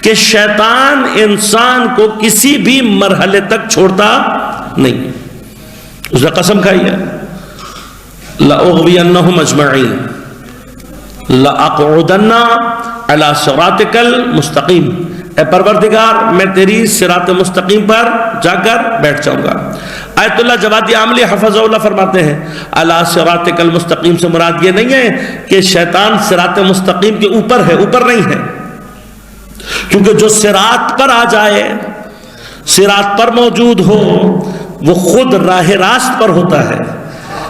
کہ شیطان انسان کو کسی بھی مرحلے تک چھوڑتا نہیں۔ اس نے قسم کھائی ہے، لَأُغْوِيَنَّهُمْ أَجْمَعِينَ لَأَقْعُدَنَّ عَلَى صِرَاطِكَ الْمُسْتَقِيمِ۔ اے پروردگار میں تیری صراط مستقیم پر جا کر بیٹھ جاؤں گا۔ آیت اللہ جوادی عاملی حفظہ اللہ فرماتے ہیں علی صراطک المستقیم سے مراد یہ نہیں ہے کہ شیطان صراط مستقیم کے اوپر ہے، اوپر نہیں ہے، کیونکہ جو صراط پر آ جائے، صراط پر موجود ہو، وہ خود راہ راست پر ہوتا ہے،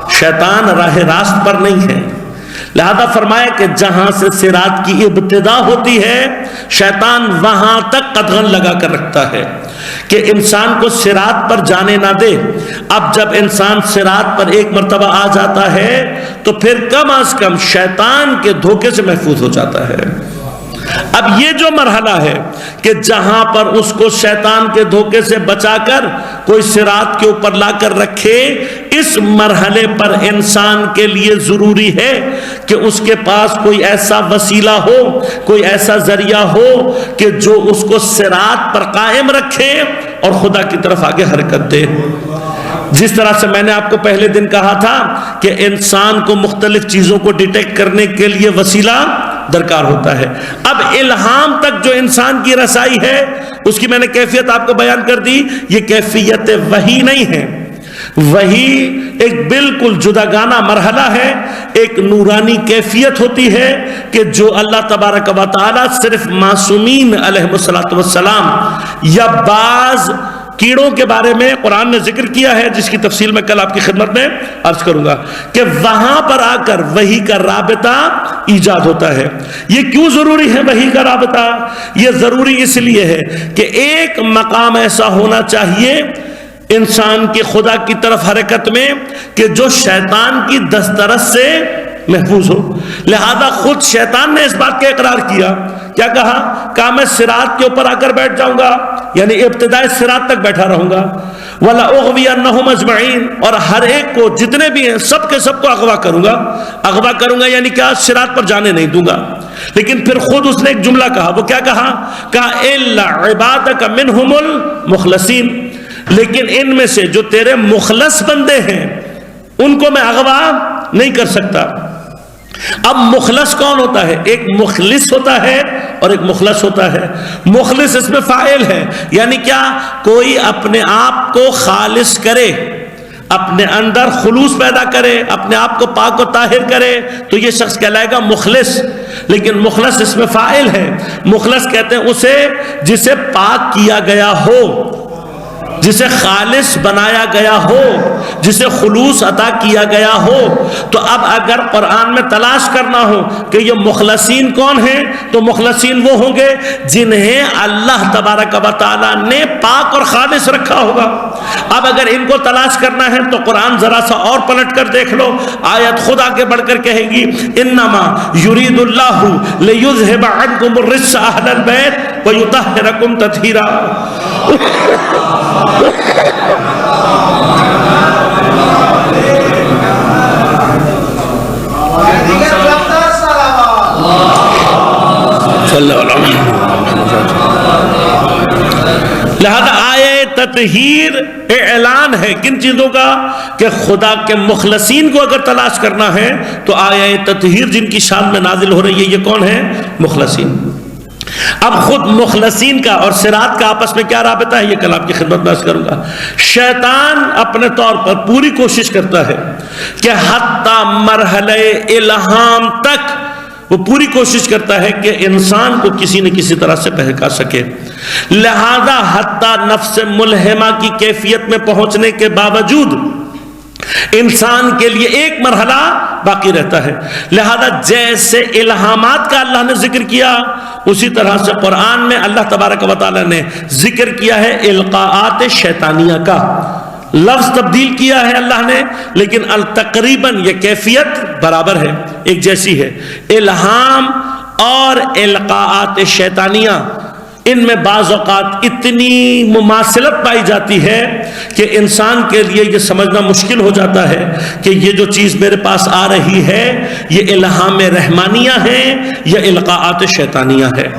شیطان راہ راست پر نہیں ہے۔ لہذا فرمایا کہ جہاں سے صراط کی ابتدا ہوتی ہے شیطان وہاں تک قدغن لگا کر رکھتا ہے، کہ انسان کو صراط پر جانے نہ دے۔ اب جب انسان صراط پر ایک مرتبہ آ جاتا ہے تو پھر کم از کم شیطان کے دھوکے سے محفوظ ہو جاتا ہے۔ اب یہ جو مرحلہ ہے کہ جہاں پر اس کو شیطان کے دھوکے سے بچا کر کوئی صراط کے اوپر لا کر رکھے، اس مرحلے پر انسان کے لیے ضروری ہے کہ اس کے پاس کوئی ایسا وسیلہ ہو، کوئی ایسا ذریعہ ہو کہ جو اس کو صراط پر قائم رکھے اور خدا کی طرف آگے حرکت دے۔ جس طرح سے میں نے آپ کو پہلے دن کہا تھا کہ انسان کو مختلف چیزوں کو ڈیٹیکٹ کرنے کے لیے وسیلہ درکار ہوتا ہے۔ اب الہام تک جو انسان کی رسائی ہے اس کی میں نے کیفیت آپ کو بیان کر دی۔ یہ کیفیت وحی نہیں ہے، وحی ایک بالکل جداگانہ مرحلہ ہے، ایک نورانی کیفیت ہوتی ہے کہ جو اللہ تبارک و تعالی صرف معصومین علیہ السلام یا بعض کیڑوں کے بارے میں قرآن نے ذکر کیا ہے، جس کی تفصیل میں کل آپ کی خدمت میں عرض کروں گا کہ وہاں پر آ کر وحی کا رابطہ ایجاد ہوتا ہے۔ یہ کیوں ضروری ہے وحی کا رابطہ؟ یہ ضروری اس لیے ہے کہ ایک مقام ایسا ہونا چاہیے انسان کی خدا کی طرف حرکت میں کہ جو شیطان کی دسترس سے محفوظ ہو۔ لہذا خود شیطان نے اس بات کا اقرار کیا، کیا کہا میں صراط کے اوپر آ کر بیٹھ جاؤں گا، یعنی ابتدائی صراط تک بیٹھا رہوں گا، وَلَا أُغْوِيَنَّهُمْ أَجْمَعِينَ، اور ہر ایک کو جتنے بھی ہیں سب کے سب کو اغوا کروں گا یعنی کیا؟ صراط پر جانے نہیں دوں گا۔ لیکن پھر خود اس نے ایک جملہ کہا، وہ کیا کہا إِلَّا عِبَادَكَ مِنْهُمُ الْمُخْلَصِينَ، لیکن ان میں سے جو تیرے مخلص بندے ہیں ان کو میں اغوا نہیں کر سکتا۔ اب مخلص کون ہوتا ہے؟ ایک مخلص ہوتا ہے اور ایک مخلص ہوتا ہے۔ مخلص اس میں فاعل ہے، یعنی کیا؟ کوئی اپنے آپ کو خالص کرے، اپنے اندر خلوص پیدا کرے، اپنے آپ کو پاک و طاہر کرے تو یہ شخص کہلائے گا مخلص۔ لیکن مخلص اس میں فاعل ہے۔ مخلص کہتے ہیں اسے جسے پاک کیا گیا ہو، جسے خالص بنایا گیا ہو، جسے خلوص عطا کیا گیا ہو۔ تو اب اگر قرآن میں تلاش کرنا ہو کہ یہ مخلصین کون ہیں تو مخلصین وہ ہوں گے جنہیں اللہ تبارک و تعالیٰ نے پاک اور خالص رکھا ہوگا۔ اب اگر ان کو تلاش کرنا ہے تو قرآن ذرا سا اور پلٹ کر دیکھ لو، آیت خود آگے بڑھ کر کہے گی انما یرید اللہ لیذھب عنکم الرجس اہل البیت ویطہرکم تطہیرا۔ لہذا آیہ تطہیر اعلان ہے کن چیزوں کا کہ خدا کے مخلصین کو اگر تلاش کرنا ہے تو آیہ تطہیر جن کی شان میں نازل ہو رہی ہے یہ کون ہے؟ مخلصین۔ اب خود مخلصین کا اور صراط کا آپس میں کیا رابطہ ہے یہ کل آپ کی خدمت میں عرض کروں گا۔ شیطان اپنے طور پر پوری کوشش کرتا ہے کہ حتی مرحلہ الہام تک وہ پوری کوشش کرتا ہے کہ انسان کو کسی نہ کسی طرح سے بہکا سکے۔ لہذا حتی نفس ملہمہ کی کیفیت میں پہنچنے کے باوجود انسان کے لیے ایک مرحلہ باقی رہتا ہے۔ لہذا جیسے الہامات کا اللہ نے ذکر کیا اسی طرح سے قرآن میں اللہ تبارک و تعالی نے ذکر کیا ہے القاءات شیطانیہ کا۔ لفظ تبدیل کیا ہے اللہ نے لیکن تقریباً یہ کیفیت برابر ہے، ایک جیسی ہے۔ الہام اور القاءات شیطانیہ ان میں بعض اوقات اتنی مماثلت پائی جاتی ہے کہ انسان کے لیے یہ سمجھنا مشکل ہو جاتا ہے کہ یہ جو چیز میرے پاس آ رہی ہے یہ الہام رحمانیہ ہے یا القاءات شیطانیہ ہے۔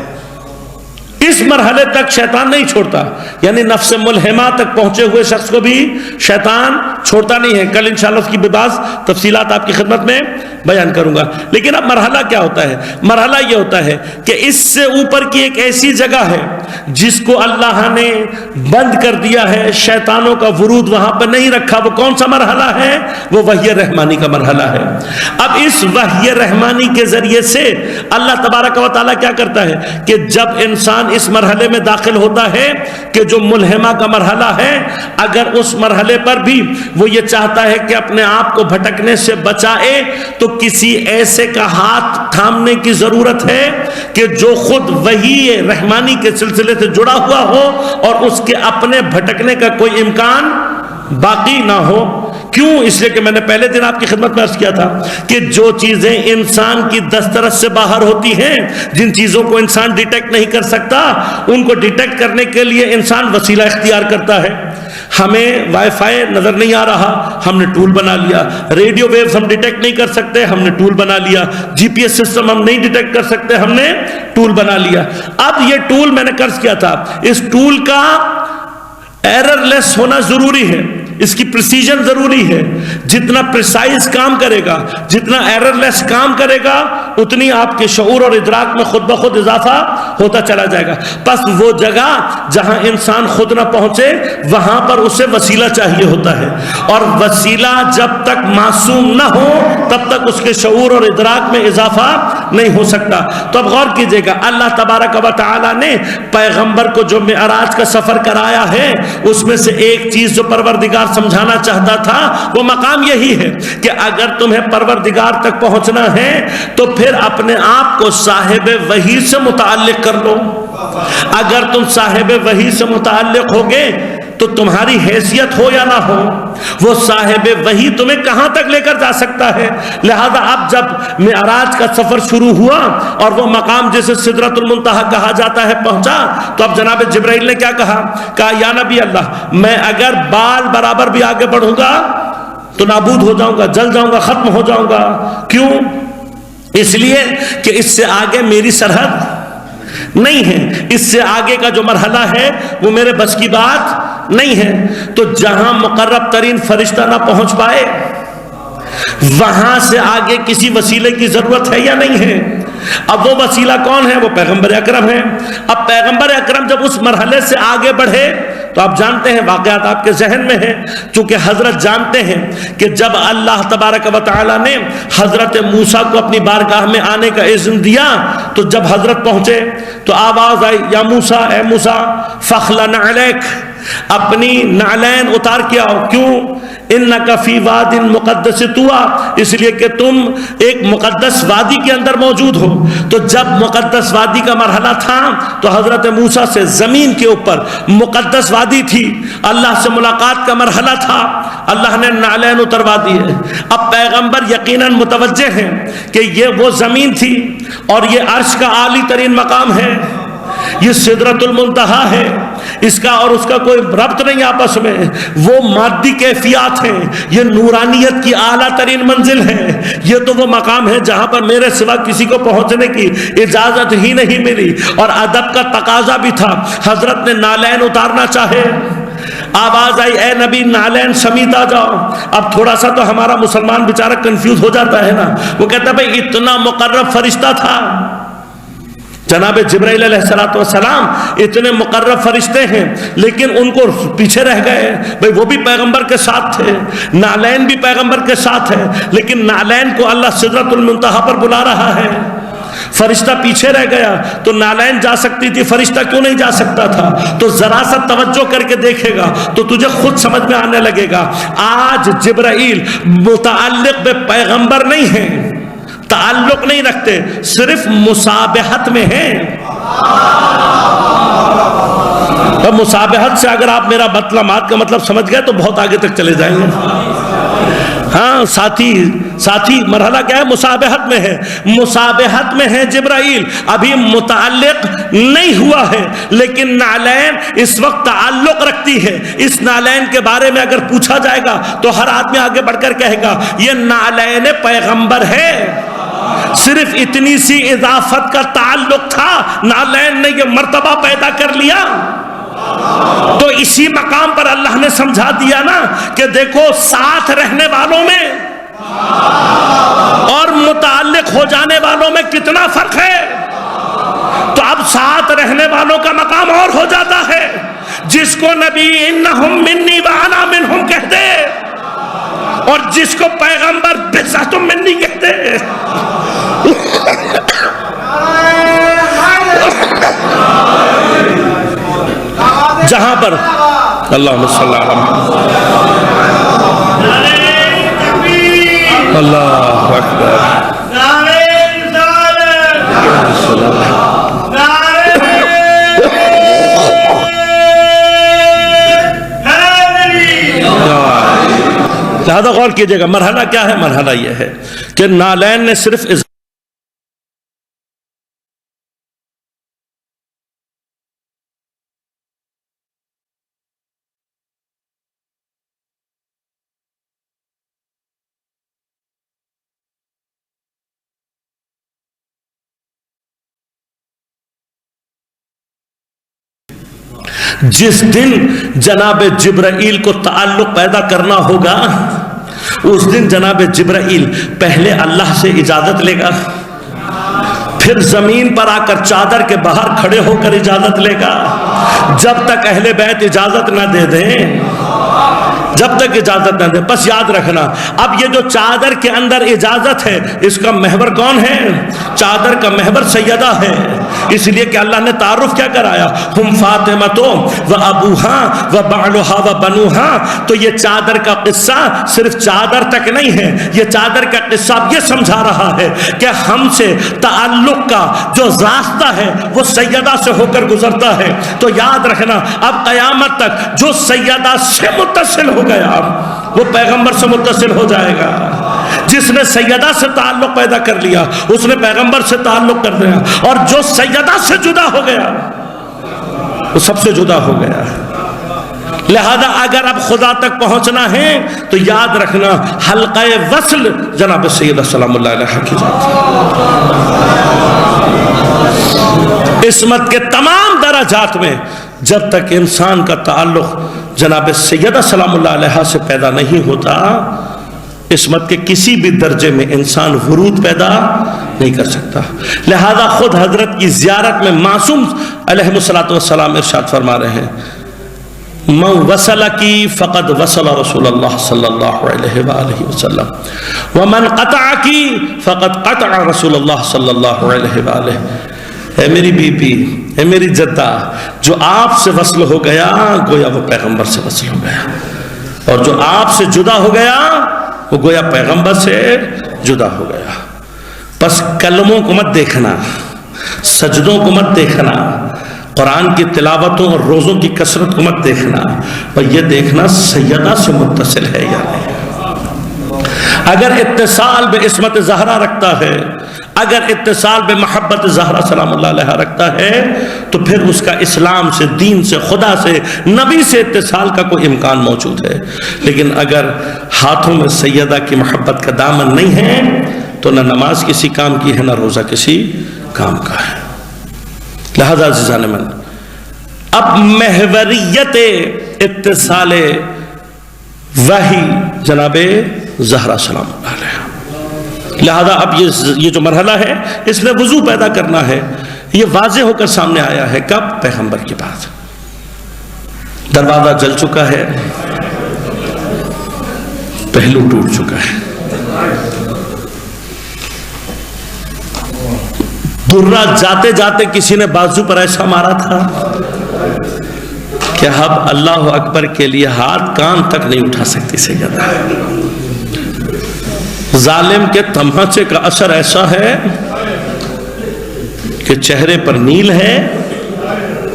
اس مرحلے تک شیطان نہیں چھوڑتا، یعنی نفس ملہمہ تک پہنچے ہوئے شخص کو بھی شیطان چھوڑتا نہیں ہے۔ کل انشاءاللہ اس کی بعض تفصیلات آپ کی خدمت میں بیان کروں گا۔ لیکن اب مرحلہ کیا ہوتا ہے؟ مرحلہ یہ ہوتا ہے کہ اس سے اوپر کی ایک ایسی جگہ ہے جس کو اللہ نے بند کر دیا ہے، شیطانوں کا ورود وہاں پر نہیں رکھا۔ وہ کون سا مرحلہ ہے؟ وہ وحی رحمانی کا مرحلہ ہے۔ اب اس وحی رحمانی کے ذریعے سے اللہ تبارک و تعالیٰ کیا کرتا ہے کہ جب انسان اس مرحلے میں داخل ہوتا ہے کہ جو ملہمہ کا مرحلہ ہے، اگر اس مرحلے پر بھی وہ یہ چاہتا ہے کہ اپنے آپ کو بھٹکنے سے بچائے تو کسی ایسے کا ہاتھ تھامنے کی ضرورت ہے کہ جو خود وحی رحمانی کے سلسلے سے جڑا ہوا ہو اور اس کے اپنے بھٹکنے کا کوئی امکان باقی نہ ہو۔ کیوں؟ اس لیے کہ میں نے پہلے دن آپ کی خدمت میں عرض کیا تھا کہ جو چیزیں انسان کی دسترس سے باہر ہوتی ہیں، جن چیزوں کو انسان ڈیٹیکٹ نہیں کر سکتا، ان کو ڈیٹیکٹ کرنے کے لیے انسان وسیلہ اختیار کرتا ہے۔ ہمیں وائی فائی نظر نہیں آ رہا، ہم نے ٹول بنا لیا۔ ریڈیو ویوز ہم ڈیٹیکٹ نہیں کر سکتے، ہم نے ٹول بنا لیا۔ جی پی ایس سسٹم ہم نہیں ڈیٹیکٹ کر سکتے، ہم نے ٹول بنا لیا۔ اب یہ ٹول میں نے عرض کیا تھا، اس ٹول کا ایرر لیس ہونا ضروری ہے، اس کی پریسیجن ضروری ہے۔ جتنا پریسائز کام کرے گا، جتنا ایرر لیس کام کرے گا، اتنی آپ کے شعور اور ادراک میں خود بخود اضافہ ہوتا چلا جائے گا۔ پس وہ جگہ جہاں انسان خود نہ پہنچے، وہاں پر اسے وسیلہ چاہیے ہوتا ہے، اور وسیلہ جب تک معصوم نہ ہو تب تک اس کے شعور اور ادراک میں اضافہ نہیں ہو سکتا۔ تو اب غور کیجئے گا، اللہ تبارک و تعالی نے پیغمبر کو جو معراج کا سفر کرایا ہے، اس میں سے ایک چیز جو پروردگار سمجھانا چاہتا تھا وہ مقام یہی ہے کہ اگر تمہیں پروردگار تک پہنچنا ہے تو پھر اپنے آپ کو صاحب وحی سے متعلق کر لو۔ اگر تم صاحب وحی سے متعلق ہوگے تو تمہاری حیثیت ہو یا نہ ہو، وہ صاحب وحی تمہیں کہاں تک لے کر جا سکتا ہے۔ لہذا اب جب معراج کا سفر شروع ہوا اور وہ مقام جسے سدرۃ المنتہا کہا جاتا ہے پہنچا، تو اب جناب جبرائیل نے کیا کہا؟ یا نبی اللہ، میں اگر بال برابر بھی آگے بڑھوں گا تو نابود ہو جاؤں گا، جل جاؤں گا، ختم ہو جاؤں گا۔ کیوں؟ اس لیے کہ اس سے آگے میری سرحد نہیں ہے، اس سے آگے کا جو مرحلہ ہے وہ میرے بس کی بات نہیں ہے۔ تو جہاں مقرب ترین فرشتہ نہ پہنچ پائے، وہاں سے آگے کسی وسیلے کی ضرورت ہے یا نہیں ہے؟ اب وہ وسیلہ کون ہے؟ وہ پیغمبر اکرم ہے۔ اب پیغمبر اکرم جب اس مرحلے سے آگے بڑھے تو آپ جانتے ہیں، واقعات آپ کے ذہن میں ہیں، چونکہ حضرت جانتے ہیں کہ جب اللہ تبارک و تعالی نے حضرت موسیٰ کو اپنی بارگاہ میں آنے کا اذن دیا تو جب حضرت پہنچے تو آواز آئی، یا موسیٰ، اے موسیٰ، فخلع نعلیک، اپنی نعلین اتار کے آؤ۔ کیوں؟ انک فی واد مقدس طویٰ، اس لیے کہ تم ایک مقدس وادی کے اندر موجود ہو۔ تو جب مقدس وادی کا مرحلہ تھا تو حضرت موسیٰ سے زمین کے اوپر مقدس وادی تھی، اللہ سے ملاقات کا مرحلہ تھا، اللہ نے نعلین اتروا دیے۔ اب پیغمبر یقیناً متوجہ ہیں کہ یہ وہ زمین تھی اور یہ عرش کا عالی ترین مقام ہے، یہ سدرۃ المنتہا ہے، اس کا اور اس کا کوئی ربط نہیں آپس میں، وہ مادی کیفیات ہیں، یہ نورانیت کی اعلیٰ ترین منزل ہے، یہ تو وہ مقام ہے جہاں پر میرے سوا کسی کو پہنچنے کی اجازت ہی نہیں ملی، اور ادب کا تقاضا بھی تھا۔ حضرت نے نعلین اتارنا چاہے، آواز آئی، اے نبی نعلین سمیت آ جاؤ۔ اب تھوڑا سا تو ہمارا مسلمان بیچارہ کنفیوز ہو جاتا ہے نا، وہ کہتا ہے بھائی اتنا مقرب فرشتہ تھا، جناب جبرائیل علیہ السلام اتنے مقرب فرشتے ہیں، لیکن ان کو پیچھے رہ گئے۔ بھئی وہ بھی پیغمبر کے ساتھ تھے، نعلین بھی پیغمبر کے ساتھ ہے، لیکن نعلین کو اللہ سدرۃ المنتہا پر بلا رہا ہے، فرشتہ پیچھے رہ گیا۔ تو نعلین جا سکتی تھی، فرشتہ کیوں نہیں جا سکتا تھا؟ تو ذرا سا توجہ کر کے دیکھے گا تو تجھے خود سمجھ میں آنے لگے گا۔ آج جبرائیل متعلق بے پیغمبر نہیں ہیں، تعلق نہیں رکھتے، صرف مصابہت میں ہیں۔ اور مصابہت سے اگر آپ میرا مطلب کا مطلب سمجھ گئے تو بہت آگے تک چلے جائیں گے۔ ہاں ساتھی مرحلہ کیا ہے؟ مصابہت میں ہے، مصابہت میں ہے جبرائیل، ابھی متعلق نہیں ہوا ہے، لیکن نعلین اس وقت تعلق رکھتی ہے۔ اس نعلین کے بارے میں اگر پوچھا جائے گا تو ہر آدمی آگے بڑھ کر کہے گا یہ نعلین پیغمبر ہے، صرف اتنی سی اضافت کا تعلق تھا، نعلین نے یہ مرتبہ پیدا کر لیا۔ تو اسی مقام پر اللہ نے سمجھا دیا نا کہ دیکھو ساتھ رہنے والوں میں اور متعلق ہو جانے والوں میں کتنا فرق ہے۔ تو اب ساتھ رہنے والوں کا مقام اور ہو جاتا ہے، جس کو نبی انہم منی وانا منہم کہتے اور جس کو پیغمبر بضعۃ منی کہتے۔ جہاں پر اللہم صلی اللہ علیہ وسلم اللہ اکبر، لہذا غور کیجئے گا مرحلہ کیا ہے؟ مرحلہ یہ ہے کہ نالین نے صرف جس دن جناب جبرائیل کو تعلق پیدا کرنا ہوگا اس دن جناب جبرائیل پہلے اللہ سے اجازت لے گا، پھر زمین پر آ کر چادر کے باہر کھڑے ہو کر اجازت لے گا، جب تک اہل بیت اجازت نہ دے دیں، جب تک اجازت نہ دے۔ بس یاد رکھنا اب یہ جو چادر کے اندر اجازت ہے اس کا محور کون ہے؟ چادر کا محور سیدہ ہے، اس لیے کہ اللہ نے تعارف کیا کرایا؟ ہم فاطمہ و ابوہا و بعلہا و بنوہا۔ تو یہ چادر کا قصہ صرف چادر تک نہیں ہے، یہ چادر کا قصہ یہ سمجھا رہا ہے کہ ہم سے تعلق کا جو راستہ ہے وہ سیدہ سے ہو کر گزرتا ہے۔ تو یاد رکھنا اب قیامت تک جو سیدہ سے متصل ہو گیا وہ پیغمبر سے متصل ہو جائے گا، جس نے سیدہ سے تعلق پیدا کر لیا اس نے پیغمبر سے تعلق کر دیا، اور جو سیدہ سے جدا ہو گیا وہ سب سے جدا ہو گیا۔ لہذا اگر اب خدا تک پہنچنا ہے تو یاد رکھنا حلقہ وصل جناب سیدہ سلام اللہ علیہ کی ذات، عصمت کے تمام درجات میں جب تک انسان کا تعلق جناب سیدہ سلام اللہ علیہ سے پیدا نہیں ہوتا عصمت کے کسی بھی درجے میں انسان ورود پیدا نہیں کر سکتا۔ لہذا خود حضرت کی زیارت میں معصوم علیہ السلام ارشاد فرما رہے ہیں من وصل کی فقد وصل رسول اللہ صلی اللہ علیہ وآلہ وسلم ومن قطع کی فقد قطع رسول اللہ صلی اللہ علیہ وآلہ۔ اے میری بی بی، اے میری جدہ، جو آپ سے وصل ہو گیا گویا وہ پیغمبر سے وصل ہو گیا، اور جو آپ سے جدا ہو گیا وہ گویا پیغمبر سے جدا ہو گیا۔ پس کلموں کو مت دیکھنا، سجدوں کو مت دیکھنا، قرآن کی تلاوتوں اور روزوں کی کثرت کو مت دیکھنا، پر یہ دیکھنا سیدہ سے متصل ہے یا نہیں۔ اگر اتصال بے عصمت زہرا رکھتا ہے، اگر اتصال بے محبت زہرا سلام اللہ علیہ رکھتا ہے تو پھر اس کا اسلام سے، دین سے، خدا سے، نبی سے اتصال کا کوئی امکان موجود ہے۔ لیکن اگر ہاتھوں میں سیدہ کی محبت کا دامن نہیں ہے تو نہ نماز کسی کام کی ہے، نہ روزہ کسی کام کا ہے۔ لہذا عزیزان من، اب محوریت اتصال وحی جناب زہرا سلام اللہ علیہ، لہذا اب یہ جو مرحلہ ہے اس میں وضو پیدا کرنا ہے، یہ واضح ہو کر سامنے آیا ہے کب؟ پیغمبر کی بات۔ دروازہ جل چکا ہے، پہلو ٹوٹ چکا ہے، درہ جاتے جاتے کسی نے بازو پر ایسا مارا تھا کہ اب اللہ اکبر کے لیے ہاتھ کان تک نہیں اٹھا سکتی سیدہ۔ ظالم کے تماچے کا اثر ایسا ہے کہ چہرے پر نیل ہے،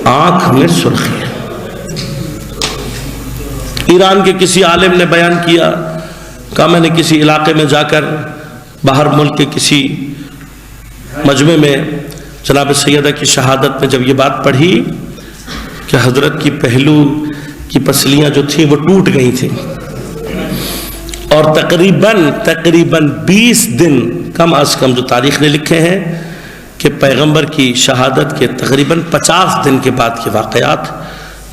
آنکھ میں سرخی ہے۔ ایران کے کسی عالم نے بیان کیا، کہا میں نے کسی علاقے میں جا کر باہر ملک کے کسی مجمع میں جناب سیدہ کی شہادت میں جب یہ بات پڑھی کہ حضرت کی پہلو کی پسلیاں جو تھیں وہ ٹوٹ گئی تھیں، اور تقریباً 20 دن کم از کم جو تاریخ نے لکھے ہیں کہ پیغمبر کی شہادت کے تقریباً 50 دن کے بعد کے واقعات،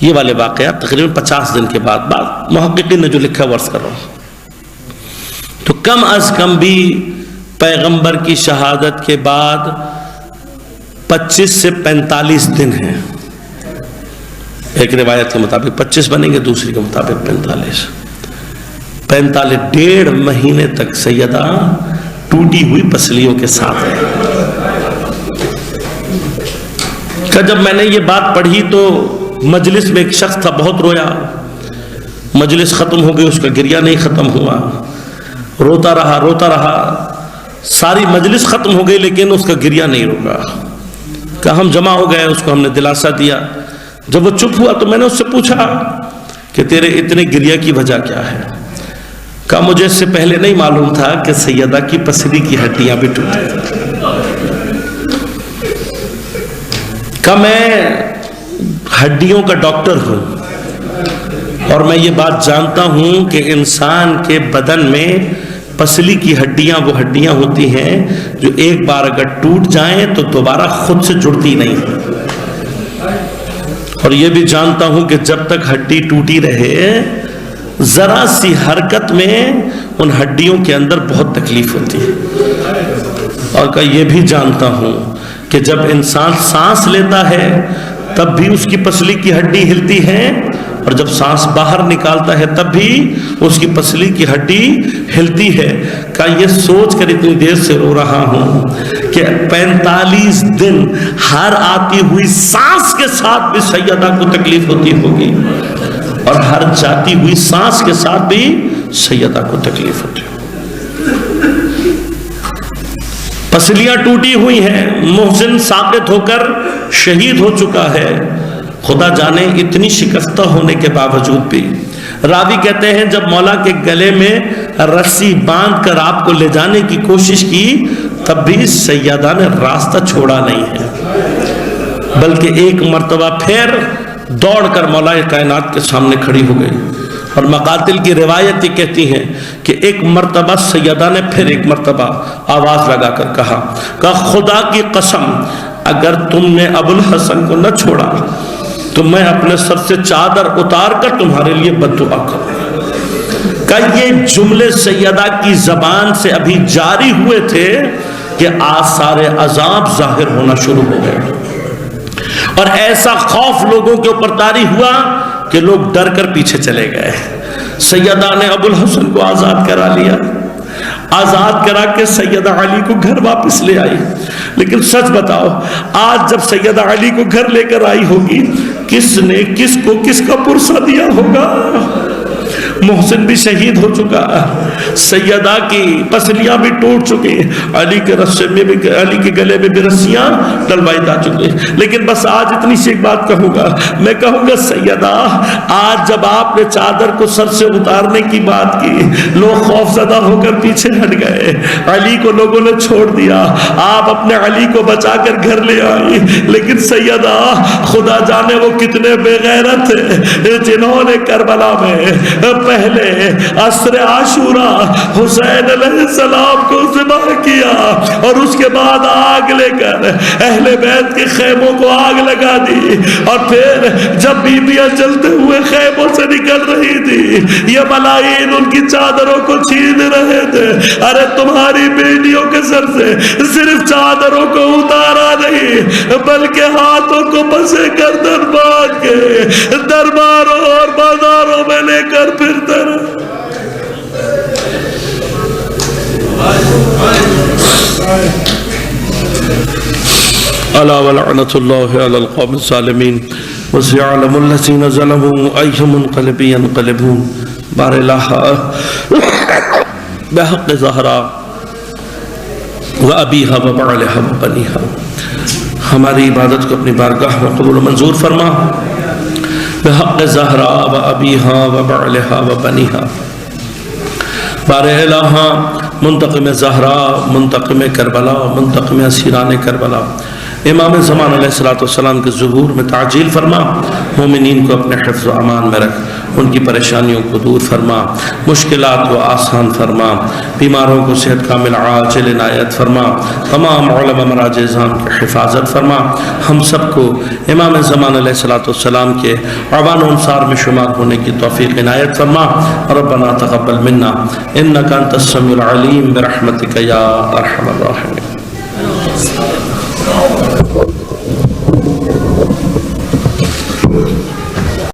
یہ والے واقعات تقریباً 50 دن کے بعد محققین نے جو لکھا ورث کر رہا ہوں، تو کم از کم بھی پیغمبر کی شہادت کے بعد 25 سے 45 دن ہیں۔ ایک روایت کے مطابق 25 بنیں گے، دوسری کے مطابق 45، 1.5 مہینے تک سیدہ ٹوٹی ہوئی پسلیوں کے ساتھ ہے۔ کہ جب میں نے یہ بات پڑھی تو مجلس میں ایک شخص تھا، بہت رویا، مجلس ختم ہو گئی، اس کا گریہ نہیں ختم ہوا، روتا رہا، ساری مجلس ختم ہو گئی لیکن اس کا گریہ نہیں رکا۔ کہا ہم جمع ہو گئے، اس کو ہم نے دلاسا دیا۔ جب وہ چپ ہوا تو میں نے اس سے پوچھا کہ تیرے اتنے گریہ کی وجہ کیا ہے؟ کہا مجھے اس سے پہلے نہیں معلوم تھا کہ سیدہ کی پسلی کی ہڈیاں بھی ٹوٹی۔ کہا میں ہڈیوں کا ڈاکٹر ہوں اور میں یہ بات جانتا ہوں کہ انسان کے بدن میں پسلی کی ہڈیاں وہ ہڈیاں ہوتی ہیں جو ایک بار اگر ٹوٹ جائیں تو دوبارہ خود سے جڑتی نہیں، اور یہ بھی جانتا ہوں کہ جب تک ہڈی ٹوٹی رہے ذرا سی حرکت میں ان ہڈیوں کے اندر بہت تکلیف ہوتی ہے، اور کہ یہ بھی جانتا ہوں کہ جب انسان سانس لیتا ہے تب بھی اس کی پسلی کی ہڈی ہلتی ہے، اور جب سانس باہر نکالتا ہے تب بھی اس کی پسلی کی ہڈی ہلتی ہے۔ کہ یہ سوچ کر اتنی دیر سے رو رہا ہوں کہ 45 دن ہر آتی ہوئی سانس کے ساتھ بھی سیدہ کو تکلیف ہوتی ہوگی، اور ہر جاتی ہوئی سانس کے ساتھ بھی سیدہ کو تکلیف ہوتی ہوگی۔ پسلیاں ٹوٹی ہوئی ہیں، محسن ساقط ہو کر شہید ہو چکا ہے، خدا جانے اتنی شکستہ ہونے کے باوجود بھی۔ راوی کہتے ہیں جب مولا کے گلے میں رسی باندھ کر آپ کو لے جانے کی کوشش کی تب بھی سیدہ نے راستہ چھوڑا نہیں ہے، بلکہ ایک مرتبہ پھر دوڑ کر مولا کائنات کے سامنے کھڑی ہو گئی۔ اور مقاتل کی روایت یہ کہتی ہیں کہ ایک مرتبہ سیدہ نے پھر ایک مرتبہ آواز لگا کر کہا کہ خدا کی قسم اگر تم نے ابوالحسن کو نہ چھوڑا تو میں اپنے سر سے چادر اتار کر تمہارے لیے بددعا کروں۔ کہ یہ جملے سیدہ کی زبان سے ابھی جاری ہوئے تھے کہ آثار عذاب ظاہر ہونا شروع ہو گئے، اور ایسا خوف لوگوں کے اوپر طاری ہوا کہ لوگ ڈر کر پیچھے چلے گئے۔ سیدہ نے ابوالحسن کو آزاد کرا لیا، آزاد کرا کے سیدہ علی کو گھر واپس لے آئی۔ لیکن سچ بتاؤ آج جب سیدہ علی کو گھر لے کر آئی ہوگی کس نے کس کو کس کا پرسہ دیا ہوگا؟ محسن بھی شہید ہو چکا، سیدہ کی پسلیاں بھی ٹوٹ چکی، علی کے رسے میں بھی علی کے گلے میں بھی رسیاں ڈلوائی جا چکی۔ لیکن بس آج اتنی سی ایک بات کہوں گا، میں کہوں گا سیدہ آج جب آپ نے چادر کو سر سے اتارنے کی بات کی لوگ خوف زدہ ہو کر پیچھے ہٹ گئے، علی کو لوگوں نے چھوڑ دیا، آپ اپنے علی کو بچا کر گھر لے آئی۔ لیکن سیدہ خدا جانے وہ کتنے بے غیرت تھے جنہوں نے کربلا میں پہلے عصر عاشوراء حسین علیہ السلام کو ذبح کیا، اور اس کے بعد آگ لے کر اہل بیت کے خیموں کو آگ لگا دی، اور پھر جب بیویاں جلتے ہوئے خیموں سے نکل رہی تھی یہ ملائین ان کی چادروں کو چھین رہے تھے۔ ارے تمہاری بیٹیوں کے سر سے صرف چادروں کو اتارا نہیں بلکہ ہاتھوں کو پسے گردن باندھ کے درباروں اور بازاروں میں لے کر پھرتے رہے۔ الا ولعنۃ اللہ علی القوم الظالمین وسيعلم الذين ظلموا أي منقلب ينقلبون۔ بار الہ بحق زہرا و ابیہا و بعلہا و بنیہا، ہماری عبادت کو اپنی بارگاہ میں قبول و منظور فرما، بحق زہرا و ابیہا و بعلہا و بنیہا۔ بار الہ منتقم زہرا، منتقم کربلا، منتقم اسیران کربلا، امام زمان علیہ السلام کے ظہور میں تعجیل فرما، مومنین کو اپنے حفظ و امان میں رکھ، ان کی پریشانیوں کو دور فرما، مشکلات کو آسان فرما، بیماروں کو صحت کامل عاجل عنایت فرما، تمام علماء مراجع اعظام کی حفاظت فرما، ہم سب کو امام زمان علیہ السلام کے عوان و انصار میں شمار ہونے کی توفیق عنایت فرما۔ ربنا تقبل منا انک انت السمیع العلیم برحمتک یا ارحم الراحمین۔